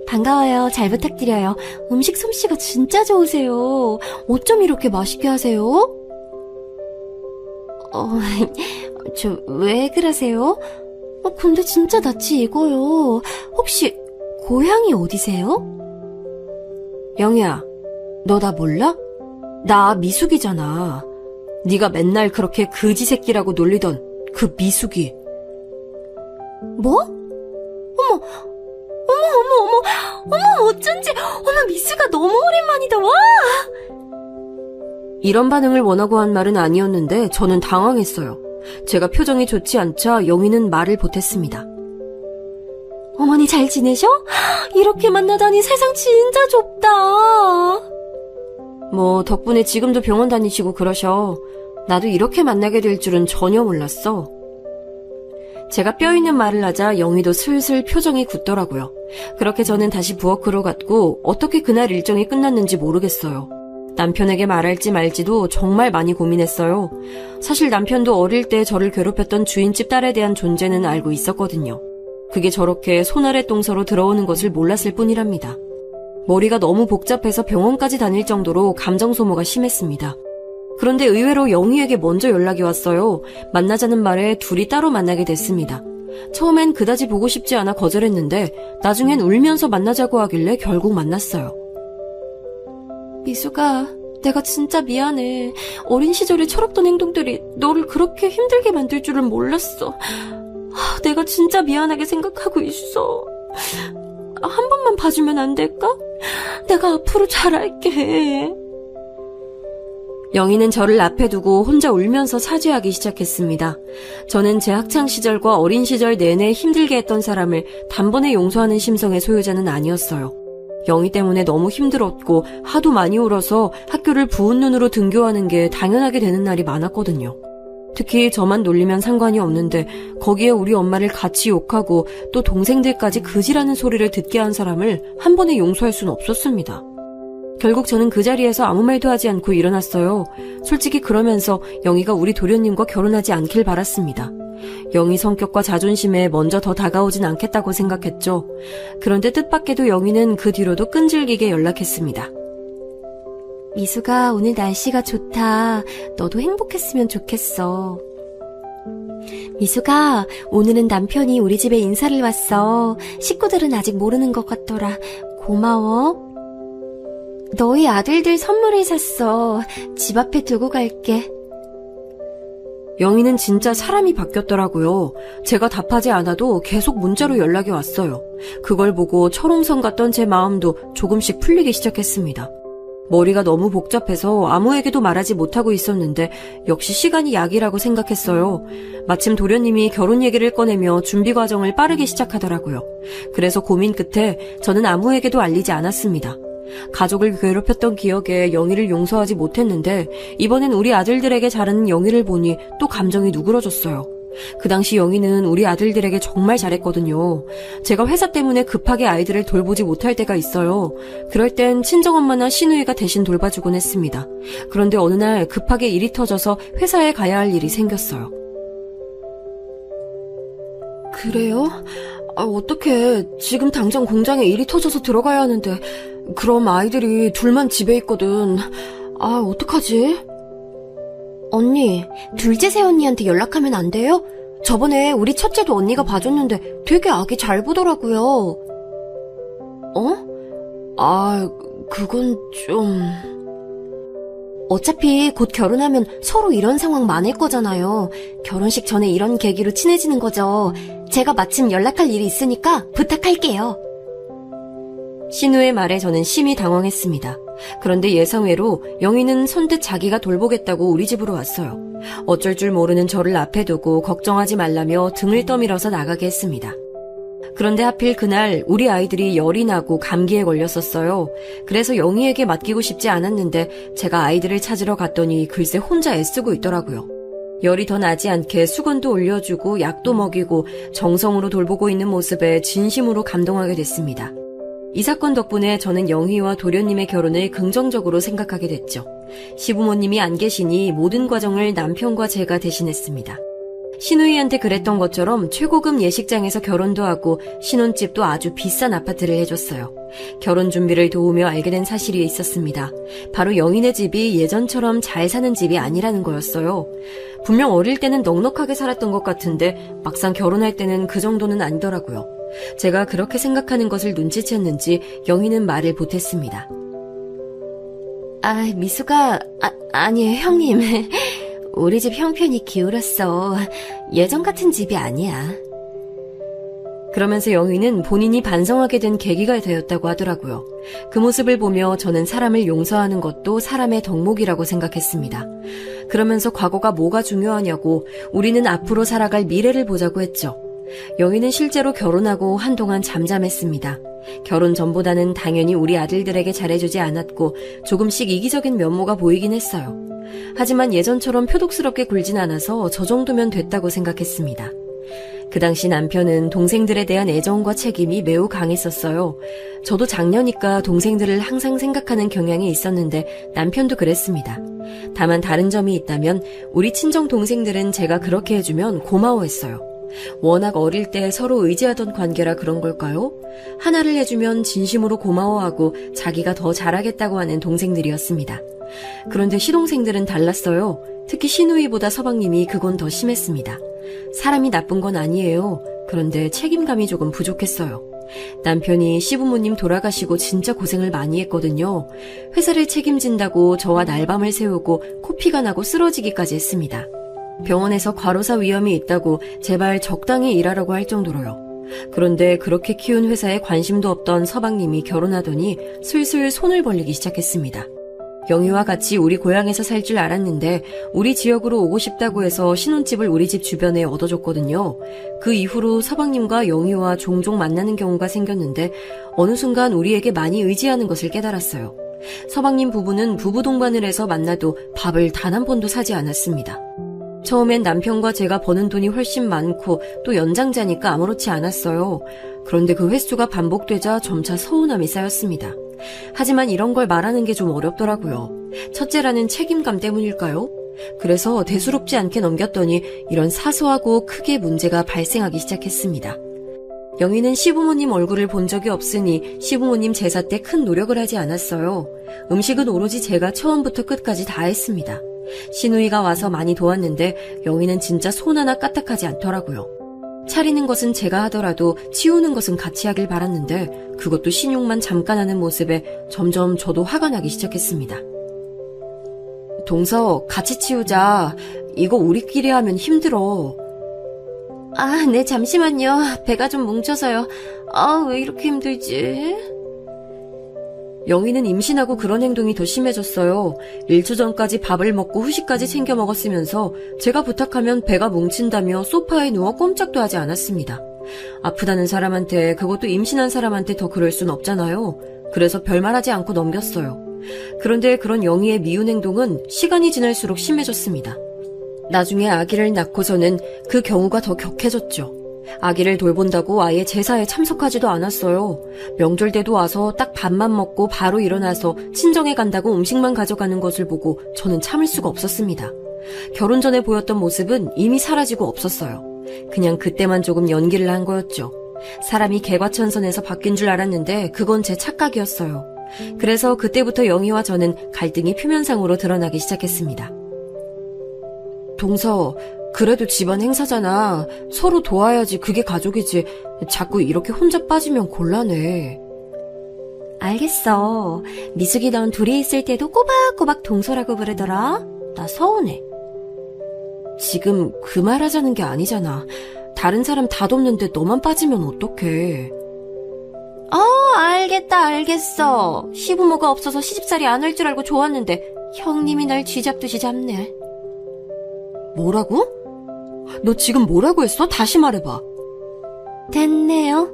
반가워요. 잘 부탁드려요. 음식 솜씨가 진짜 좋으세요. 어쩜 이렇게 맛있게 하세요? 저 왜 그러세요? 근데 진짜 낯이 익어요. 혹시 고향이 어디세요? 영희야, 너 나 몰라? 나 미숙이잖아. 네가 맨날 그렇게 그지 새끼라고 놀리던 그 미숙이. 뭐? 어머, 어쩐지, 미스가 너무 오랜만이다, 와! 이런 반응을 원하고 한 말은 아니었는데 저는 당황했어요. 제가 표정이 좋지 않자 영희는 말을 보탰습니다. 어머니 잘 지내셔? 이렇게 만나다니 세상 진짜 좁다. 뭐 덕분에 지금도 병원 다니시고 그러셔. 나도 이렇게 만나게 될 줄은 전혀 몰랐어. 제가 뼈있는 말을 하자 영희도 슬슬 표정이 굳더라고요. 그렇게 저는 다시 부엌으로 갔고 어떻게 그날 일정이 끝났는지 모르겠어요. 남편에게 말할지 말지도 정말 많이 고민했어요. 사실 남편도 어릴 때 저를 괴롭혔던 주인집 딸에 대한 존재는 알고 있었거든요. 그게 저렇게 손아래 동서로 들어오는 것을 몰랐을 뿐이랍니다. 머리가 너무 복잡해서 병원까지 다닐 정도로 감정 소모가 심했습니다. 그런데 의외로 영희에게 먼저 연락이 왔어요. 만나자는 말에 둘이 따로 만나게 됐습니다. 처음엔 그다지 보고 싶지 않아 거절했는데 나중엔 울면서 만나자고 하길래 결국 만났어요. 미수가, 내가 진짜 미안해. 어린 시절에 철없던 행동들이 너를 그렇게 힘들게 만들 줄은 몰랐어. 내가 진짜 미안하게 생각하고 있어. 한 번만 봐주면 안 될까? 내가 앞으로 잘할게. 영희는 저를 앞에 두고 혼자 울면서 사죄하기 시작했습니다. 저는 제 학창시절과 어린 시절 내내 힘들게 했던 사람을 단번에 용서하는 심성의 소유자는 아니었어요. 영희 때문에 너무 힘들었고 하도 많이 울어서 학교를 부은 눈으로 등교하는 게 당연하게 되는 날이 많았거든요. 특히 저만 놀리면 상관이 없는데 거기에 우리 엄마를 같이 욕하고 또 동생들까지 그지라는 소리를 듣게 한 사람을 한 번에 용서할 수는 없었습니다. 결국 저는 그 자리에서 아무 말도 하지 않고 일어났어요. 솔직히 그러면서 영희가 우리 도련님과 결혼하지 않길 바랐습니다. 영희 성격과 자존심에 먼저 더 다가오진 않겠다고 생각했죠. 그런데 뜻밖에도 영희는 그 뒤로도 끈질기게 연락했습니다. 미수가, 오늘 날씨가 좋다. 너도 행복했으면 좋겠어. 미수가, 오늘은 남편이 우리 집에 인사를 왔어. 식구들은 아직 모르는 것 같더라. 고마워. 너희 아들들 선물을 샀어. 집 앞에 두고 갈게. 영희는 진짜 사람이 바뀌었더라고요. 제가 답하지 않아도 계속 문자로 연락이 왔어요. 그걸 보고 철옹성 같던 제 마음도 조금씩 풀리기 시작했습니다. 머리가 너무 복잡해서 아무에게도 말하지 못하고 있었는데 역시 시간이 약이라고 생각했어요. 마침 도련님이 결혼 얘기를 꺼내며 준비 과정을 빠르게 시작하더라고요. 그래서 고민 끝에 저는 아무에게도 알리지 않았습니다. 가족을 괴롭혔던 기억에 영희를 용서하지 못했는데 이번엔 우리 아들들에게 자라는 영희를 보니 또 감정이 누그러졌어요. 그 당시 영희는 우리 아들들에게 정말 잘했거든요. 제가 회사 때문에 급하게 아이들을 돌보지 못할 때가 있어요. 그럴 땐 친정엄마나 시누이가 대신 돌봐주곤 했습니다. 그런데 어느 날 급하게 일이 터져서 회사에 가야 할 일이 생겼어요. 그래요? 어떡해. 지금 당장 공장에 일이 터져서 들어가야 하는데 그럼 아이들이 둘만 집에 있거든. 어떡하지? 언니, 둘째 새언니한테 연락하면 안 돼요? 저번에 우리 첫째도 언니가 봐줬는데 되게 아기 잘 보더라고요. 그건 좀... 어차피 곧 결혼하면 서로 이런 상황 많을 거잖아요. 결혼식 전에 이런 계기로 친해지는 거죠. 제가 마침 연락할 일이 있으니까 부탁할게요. 신우의 말에 저는 심히 당황했습니다. 그런데 예상외로 영희는 선뜻 자기가 돌보겠다고 우리 집으로 왔어요. 어쩔 줄 모르는 저를 앞에 두고 걱정하지 말라며 등을 떠밀어서 나가게 했습니다. 그런데 하필 그날 우리 아이들이 열이 나고 감기에 걸렸었어요. 그래서 영희에게 맡기고 싶지 않았는데 제가 아이들을 찾으러 갔더니 글쎄 혼자 애쓰고 있더라고요. 열이 더 나지 않게 수건도 올려주고 약도 먹이고 정성으로 돌보고 있는 모습에 진심으로 감동하게 됐습니다. 이 사건 덕분에 저는 영희와 도련님의 결혼을 긍정적으로 생각하게 됐죠. 시부모님이 안 계시니 모든 과정을 남편과 제가 대신했습니다. 시누이한테 그랬던 것처럼 최고급 예식장에서 결혼도 하고 신혼집도 아주 비싼 아파트를 해줬어요. 결혼 준비를 도우며 알게 된 사실이 있었습니다. 바로 영희네 집이 예전처럼 잘 사는 집이 아니라는 거였어요. 분명 어릴 때는 넉넉하게 살았던 것 같은데 막상 결혼할 때는 그 정도는 아니더라고요. 제가 그렇게 생각하는 것을 눈치챘는지 영희는 말을 보탰습니다. 미수가, 아니에요, 형님. 우리 집 형편이 기울었어. 예전 같은 집이 아니야. 그러면서 영희는 본인이 반성하게 된 계기가 되었다고 하더라고요. 그 모습을 보며 저는 사람을 용서하는 것도 사람의 덕목이라고 생각했습니다. 그러면서 과거가 뭐가 중요하냐고 우리는 앞으로 살아갈 미래를 보자고 했죠. 영희는 실제로 결혼하고 한동안 잠잠했습니다. 결혼 전보다는 당연히 우리 아들들에게 잘해주지 않았고 조금씩 이기적인 면모가 보이긴 했어요. 하지만 예전처럼 표독스럽게 굴진 않아서 저 정도면 됐다고 생각했습니다. 그 당시 남편은 동생들에 대한 애정과 책임이 매우 강했었어요. 저도 장녀니까 동생들을 항상 생각하는 경향이 있었는데 남편도 그랬습니다. 다만 다른 점이 있다면 우리 친정 동생들은 제가 그렇게 해주면 고마워했어요. 워낙 어릴 때 서로 의지하던 관계라 그런 걸까요? 하나를 해주면 진심으로 고마워하고 자기가 더 잘하겠다고 하는 동생들이었습니다. 그런데 시동생들은 달랐어요. 특히 시누이보다 서방님이 그건 더 심했습니다. 사람이 나쁜 건 아니에요. 그런데 책임감이 조금 부족했어요. 남편이 시부모님 돌아가시고 진짜 고생을 많이 했거든요. 회사를 책임진다고 저와 날밤을 새우고 코피가 나고 쓰러지기까지 했습니다. 병원에서 과로사 위험이 있다고 제발 적당히 일하라고 할 정도로요. 그런데 그렇게 키운 회사에 관심도 없던 서방님이 결혼하더니 슬슬 손을 벌리기 시작했습니다. 영희와 같이 우리 고향에서 살 줄 알았는데 우리 지역으로 오고 싶다고 해서 신혼집을 우리 집 주변에 얻어줬거든요. 그 이후로 서방님과 영희와 종종 만나는 경우가 생겼는데 어느 순간 우리에게 많이 의지하는 것을 깨달았어요. 서방님 부부는 부부 동반을 해서 만나도 밥을 단 한 번도 사지 않았습니다. 처음엔 남편과 제가 버는 돈이 훨씬 많고 또 연장자니까 아무렇지 않았어요. 그런데 그 횟수가 반복되자 점차 서운함이 쌓였습니다. 하지만 이런 걸 말하는 게 좀 어렵더라고요. 첫째라는 책임감 때문일까요? 그래서 대수롭지 않게 넘겼더니 이런 사소하고 크게 문제가 발생하기 시작했습니다. 영희는 시부모님 얼굴을 본 적이 없으니 시부모님 제사 때 큰 노력을 하지 않았어요. 음식은 오로지 제가 처음부터 끝까지 다 했습니다. 시누이가 와서 많이 도왔는데 영희는 진짜 손 하나 까딱하지 않더라고요. 차리는 것은 제가 하더라도 치우는 것은 같이 하길 바랐는데 그것도 신용만 잠깐 하는 모습에 점점 저도 화가 나기 시작했습니다. 동서, 같이 치우자. 이거 우리끼리 하면 힘들어. 아, 네, 잠시만요. 배가 좀 뭉쳐서요. 아, 왜 이렇게 힘들지? 영희는 임신하고 그런 행동이 더 심해졌어요. 1초 전까지 밥을 먹고 후식까지 챙겨 먹었으면서 제가 부탁하면 배가 뭉친다며 소파에 누워 꼼짝도 하지 않았습니다. 아프다는 사람한테, 그것도 임신한 사람한테 더 그럴 순 없잖아요. 그래서 별말하지 않고 넘겼어요. 그런데 그런 영희의 미운 행동은 시간이 지날수록 심해졌습니다. 나중에 아기를 낳고서는 그 경우가 더 격해졌죠. 아기를 돌본다고 아예 제사에 참석하지도 않았어요. 명절 때도 와서 딱 밥만 먹고 바로 일어나서 친정에 간다고 음식만 가져가는 것을 보고 저는 참을 수가 없었습니다. 결혼 전에 보였던 모습은 이미 사라지고 없었어요. 그냥 그때만 조금 연기를 한 거였죠. 사람이 개과천선에서 바뀐 줄 알았는데 그건 제 착각이었어요. 그래서 그때부터 영희와 저는 갈등이 표면상으로 드러나기 시작했습니다. 동서, 그래도 집안 행사잖아. 서로 도와야지 그게 가족이지. 자꾸 이렇게 혼자 빠지면 곤란해. 알겠어. 미숙이 넌 둘이 있을 때도 꼬박꼬박 동서라고 부르더라. 나 서운해. 지금 그 말 하자는 게 아니잖아. 다른 사람 다 돕는데 너만 빠지면 어떡해. 알겠어. 시부모가 없어서 시집살이 안 할 줄 알고 좋았는데 형님이 날 쥐잡듯이 잡네. 뭐라고? 너 지금 뭐라고 했어? 다시 말해봐. 됐네요.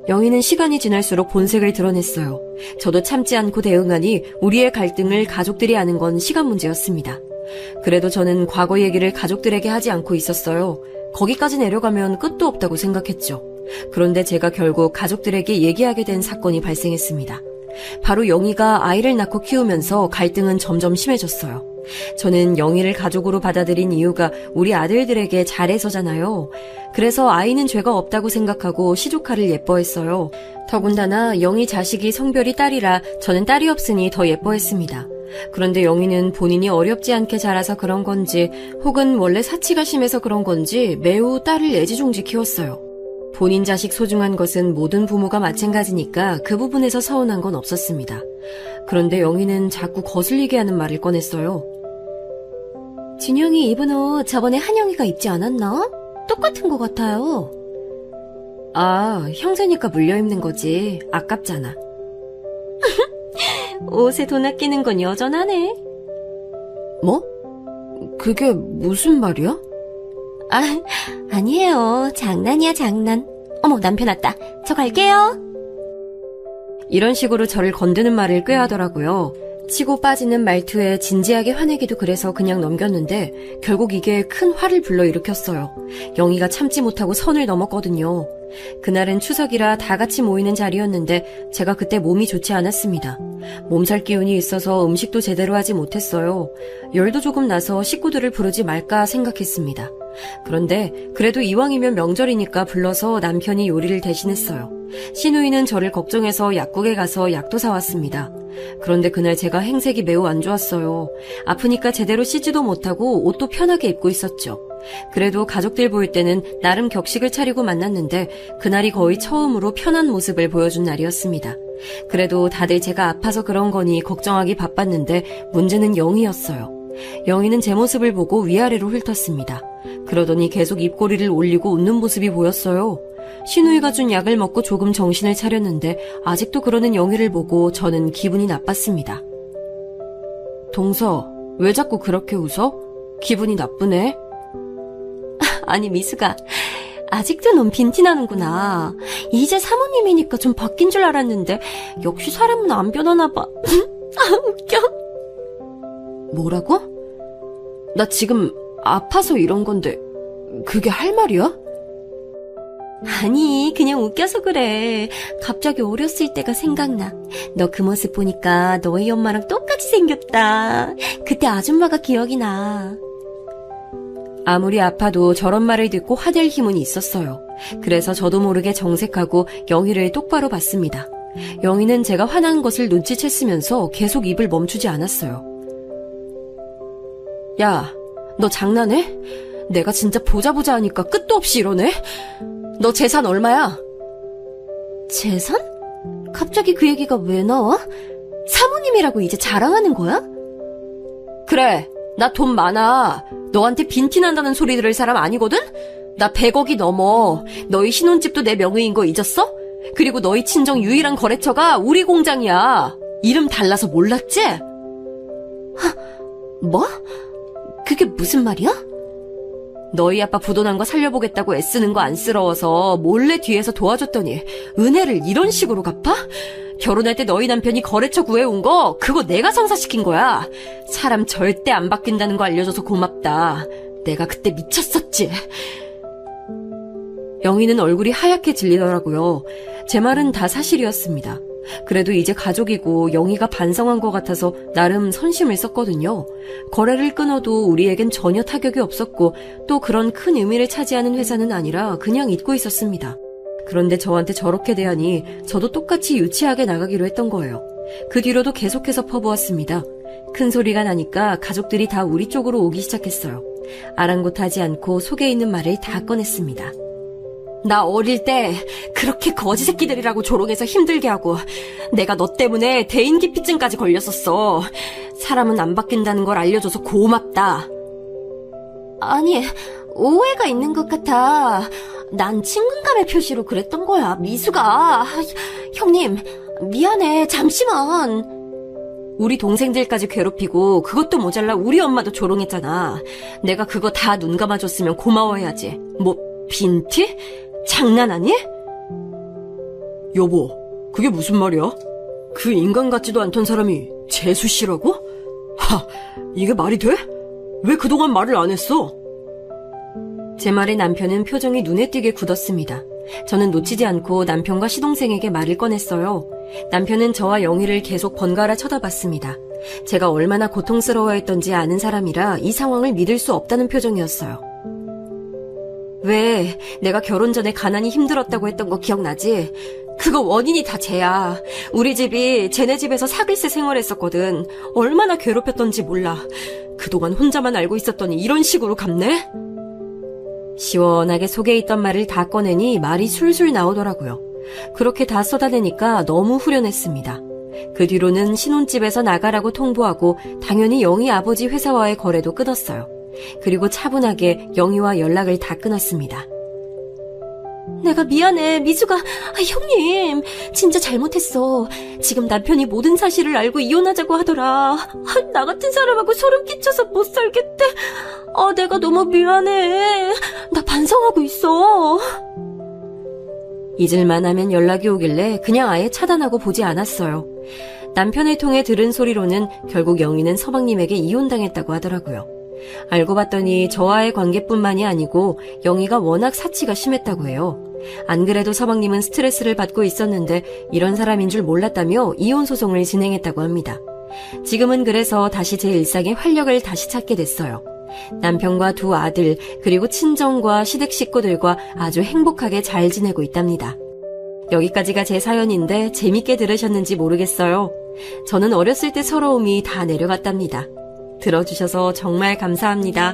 영희는 시간이 지날수록 본색을 드러냈어요. 저도 참지 않고 대응하니 우리의 갈등을 가족들이 아는 건 시간 문제였습니다. 그래도 저는 과거 얘기를 가족들에게 하지 않고 있었어요. 거기까지 내려가면 끝도 없다고 생각했죠. 그런데 제가 결국 가족들에게 얘기하게 된 사건이 발생했습니다. 바로 영희가 아이를 낳고 키우면서 갈등은 점점 심해졌어요. 저는 영희를 가족으로 받아들인 이유가 우리 아들들에게 잘해서잖아요. 그래서 아이는 죄가 없다고 생각하고 시조카를 예뻐했어요. 더군다나 영희 자식이 성별이 딸이라 저는 딸이 없으니 더 예뻐했습니다. 그런데 영희는 본인이 어렵지 않게 자라서 그런 건지 혹은 원래 사치가 심해서 그런 건지 매우 딸을 애지중지 키웠어요. 본인 자식 소중한 것은 모든 부모가 마찬가지니까 그 부분에서 서운한 건 없었습니다. 그런데 영희는 자꾸 거슬리게 하는 말을 꺼냈어요. 준영이 입은 옷 저번에 한영이가 입지 않았나? 똑같은 것 같아요. 아, 형제니까 물려 입는 거지. 아깝잖아. 옷에 돈 아끼는 건 여전하네. 뭐? 그게 무슨 말이야? 아니에요. 장난이야, 장난. 어머, 남편 왔다. 저 갈게요. 이런 식으로 저를 건드는 말을 꽤 하더라고요. 치고 빠지는 말투에 진지하게 화내기도 그래서 그냥 넘겼는데 결국 이게 큰 화를 불러일으켰어요. 영희가 참지 못하고 선을 넘었거든요. 그날은 추석이라 다 같이 모이는 자리였는데 제가 그때 몸이 좋지 않았습니다. 몸살 기운이 있어서 음식도 제대로 하지 못했어요. 열도 조금 나서 식구들을 부르지 말까 생각했습니다. 그런데 그래도 이왕이면 명절이니까 불러서 남편이 요리를 대신했어요. 시누이는 저를 걱정해서 약국에 가서 약도 사왔습니다. 그런데 그날 제가 행색이 매우 안 좋았어요. 아프니까 제대로 씻지도 못하고 옷도 편하게 입고 있었죠. 그래도 가족들 보일 때는 나름 격식을 차리고 만났는데 그날이 거의 처음으로 편한 모습을 보여준 날이었습니다. 그래도 다들 제가 아파서 그런 거니 걱정하기 바빴는데 문제는 영희였어요. 영희는 제 모습을 보고 위아래로 훑었습니다. 그러더니 계속 입꼬리를 올리고 웃는 모습이 보였어요. 시누이가 준 약을 먹고 조금 정신을 차렸는데 아직도 그러는 영희를 보고 저는 기분이 나빴습니다. 동서, 왜 자꾸 그렇게 웃어? 기분이 나쁘네? 아니, 미수가. 아직도 넌 빈티나는구나. 이제 사모님이니까 좀 바뀐 줄 알았는데 역시 사람은 안 변하나 봐. 웃겨. 뭐라고? 나 지금 아파서 이런 건데 그게 할 말이야? 아니, 그냥 웃겨서 그래. 갑자기 어렸을 때가 생각나. 너 그 모습 보니까 너희 엄마랑 똑같이 생겼다. 그때 아줌마가 기억이 나. 아무리 아파도 저런 말을 듣고 화낼 힘은 있었어요. 그래서 저도 모르게 정색하고 영희를 똑바로 봤습니다. 영희는 제가 화난 것을 눈치챘으면서 계속 입을 멈추지 않았어요. 야, 너 장난해? 내가 진짜 보자 하니까 끝도 없이 이러네? 너 재산 얼마야? 재산? 갑자기 그 얘기가 왜 나와? 사모님이라고 이제 자랑하는 거야? 그래, 나 돈 많아. 너한테 빈티난다는 소리 들을 사람 아니거든? 나 100억이 넘어. 너희 신혼집도 내 명의인 거 잊었어? 그리고 너희 친정 유일한 거래처가 우리 공장이야. 이름 달라서 몰랐지? 뭐? 그게 무슨 말이야? 너희 아빠 부도난 거 살려보겠다고 애쓰는 거 안쓰러워서 몰래 뒤에서 도와줬더니 은혜를 이런 식으로 갚아? 결혼할 때 너희 남편이 거래처 구해온 거 그거 내가 성사시킨 거야. 사람 절대 안 바뀐다는 거 알려줘서 고맙다. 내가 그때 미쳤었지. 영희는 얼굴이 하얗게 질리더라고요. 제 말은 다 사실이었습니다. 그래도 이제 가족이고 영희가 반성한 것 같아서 나름 선심을 썼거든요. 거래를 끊어도 우리에겐 전혀 타격이 없었고 또 그런 큰 의미를 차지하는 회사는 아니라 그냥 잊고 있었습니다. 그런데 저한테 저렇게 대하니 저도 똑같이 유치하게 나가기로 했던 거예요. 그 뒤로도 계속해서 퍼부었습니다. 큰 소리가 나니까 가족들이 다 우리 쪽으로 오기 시작했어요. 아랑곳하지 않고 속에 있는 말을 다 꺼냈습니다. 나 어릴 때 그렇게 거지 새끼들이라고 조롱해서 힘들게 하고 내가 너 때문에 대인기피증까지 걸렸었어. 사람은 안 바뀐다는 걸 알려줘서 고맙다. 아니, 오해가 있는 것 같아. 난 친근감의 표시로 그랬던 거야, 미수가. 형님, 미안해, 잠시만. 우리 동생들까지 괴롭히고 그것도 모자라 우리 엄마도 조롱했잖아. 내가 그거 다 눈 감아줬으면 고마워해야지. 뭐 빈티? 장난하니? 여보, 그게 무슨 말이야? 그 인간 같지도 않던 사람이 재수 씨라고? 하, 이게 말이 돼? 왜 그동안 말을 안 했어? 제 말에 남편은 표정이 눈에 띄게 굳었습니다. 저는 놓치지 않고 남편과 시동생에게 말을 꺼냈어요. 남편은 저와 영희를 계속 번갈아 쳐다봤습니다. 제가 얼마나 고통스러워했던지 아는 사람이라 이 상황을 믿을 수 없다는 표정이었어요. 왜 내가 결혼 전에 가난이 힘들었다고 했던 거 기억나지? 그거 원인이 다 쟤야. 우리 집이 쟤네 집에서 사글세 생활했었거든. 얼마나 괴롭혔던지 몰라. 그동안 혼자만 알고 있었더니 이런 식으로 갚네? 시원하게 속에 있던 말을 다 꺼내니 말이 술술 나오더라고요. 그렇게 다 쏟아내니까 너무 후련했습니다. 그 뒤로는 신혼집에서 나가라고 통보하고 당연히 영희 아버지 회사와의 거래도 끊었어요. 그리고 차분하게 영희와 연락을 다 끊었습니다. 내가 미안해, 미수가. 형님, 진짜 잘못했어. 지금 남편이 모든 사실을 알고 이혼하자고 하더라. 나 같은 사람하고 소름 끼쳐서 못 살겠대. 내가 너무 미안해. 반성하고 있어. 잊을만 하면 연락이 오길래 그냥 아예 차단하고 보지 않았어요. 남편을 통해 들은 소리로는 결국 영희는 서방님에게 이혼당했다고 하더라고요. 알고 봤더니 저와의 관계뿐만이 아니고 영희가 워낙 사치가 심했다고 해요. 안 그래도 서방님은 스트레스를 받고 있었는데 이런 사람인 줄 몰랐다며 이혼 소송을 진행했다고 합니다. 지금은 그래서 다시 제 일상에 활력을 다시 찾게 됐어요. 남편과 두 아들 그리고 친정과 시댁 식구들과 아주 행복하게 잘 지내고 있답니다. 여기까지가 제 사연인데 재밌게 들으셨는지 모르겠어요. 저는 어렸을 때 서러움이 다 내려갔답니다. 들어주셔서 정말 감사합니다.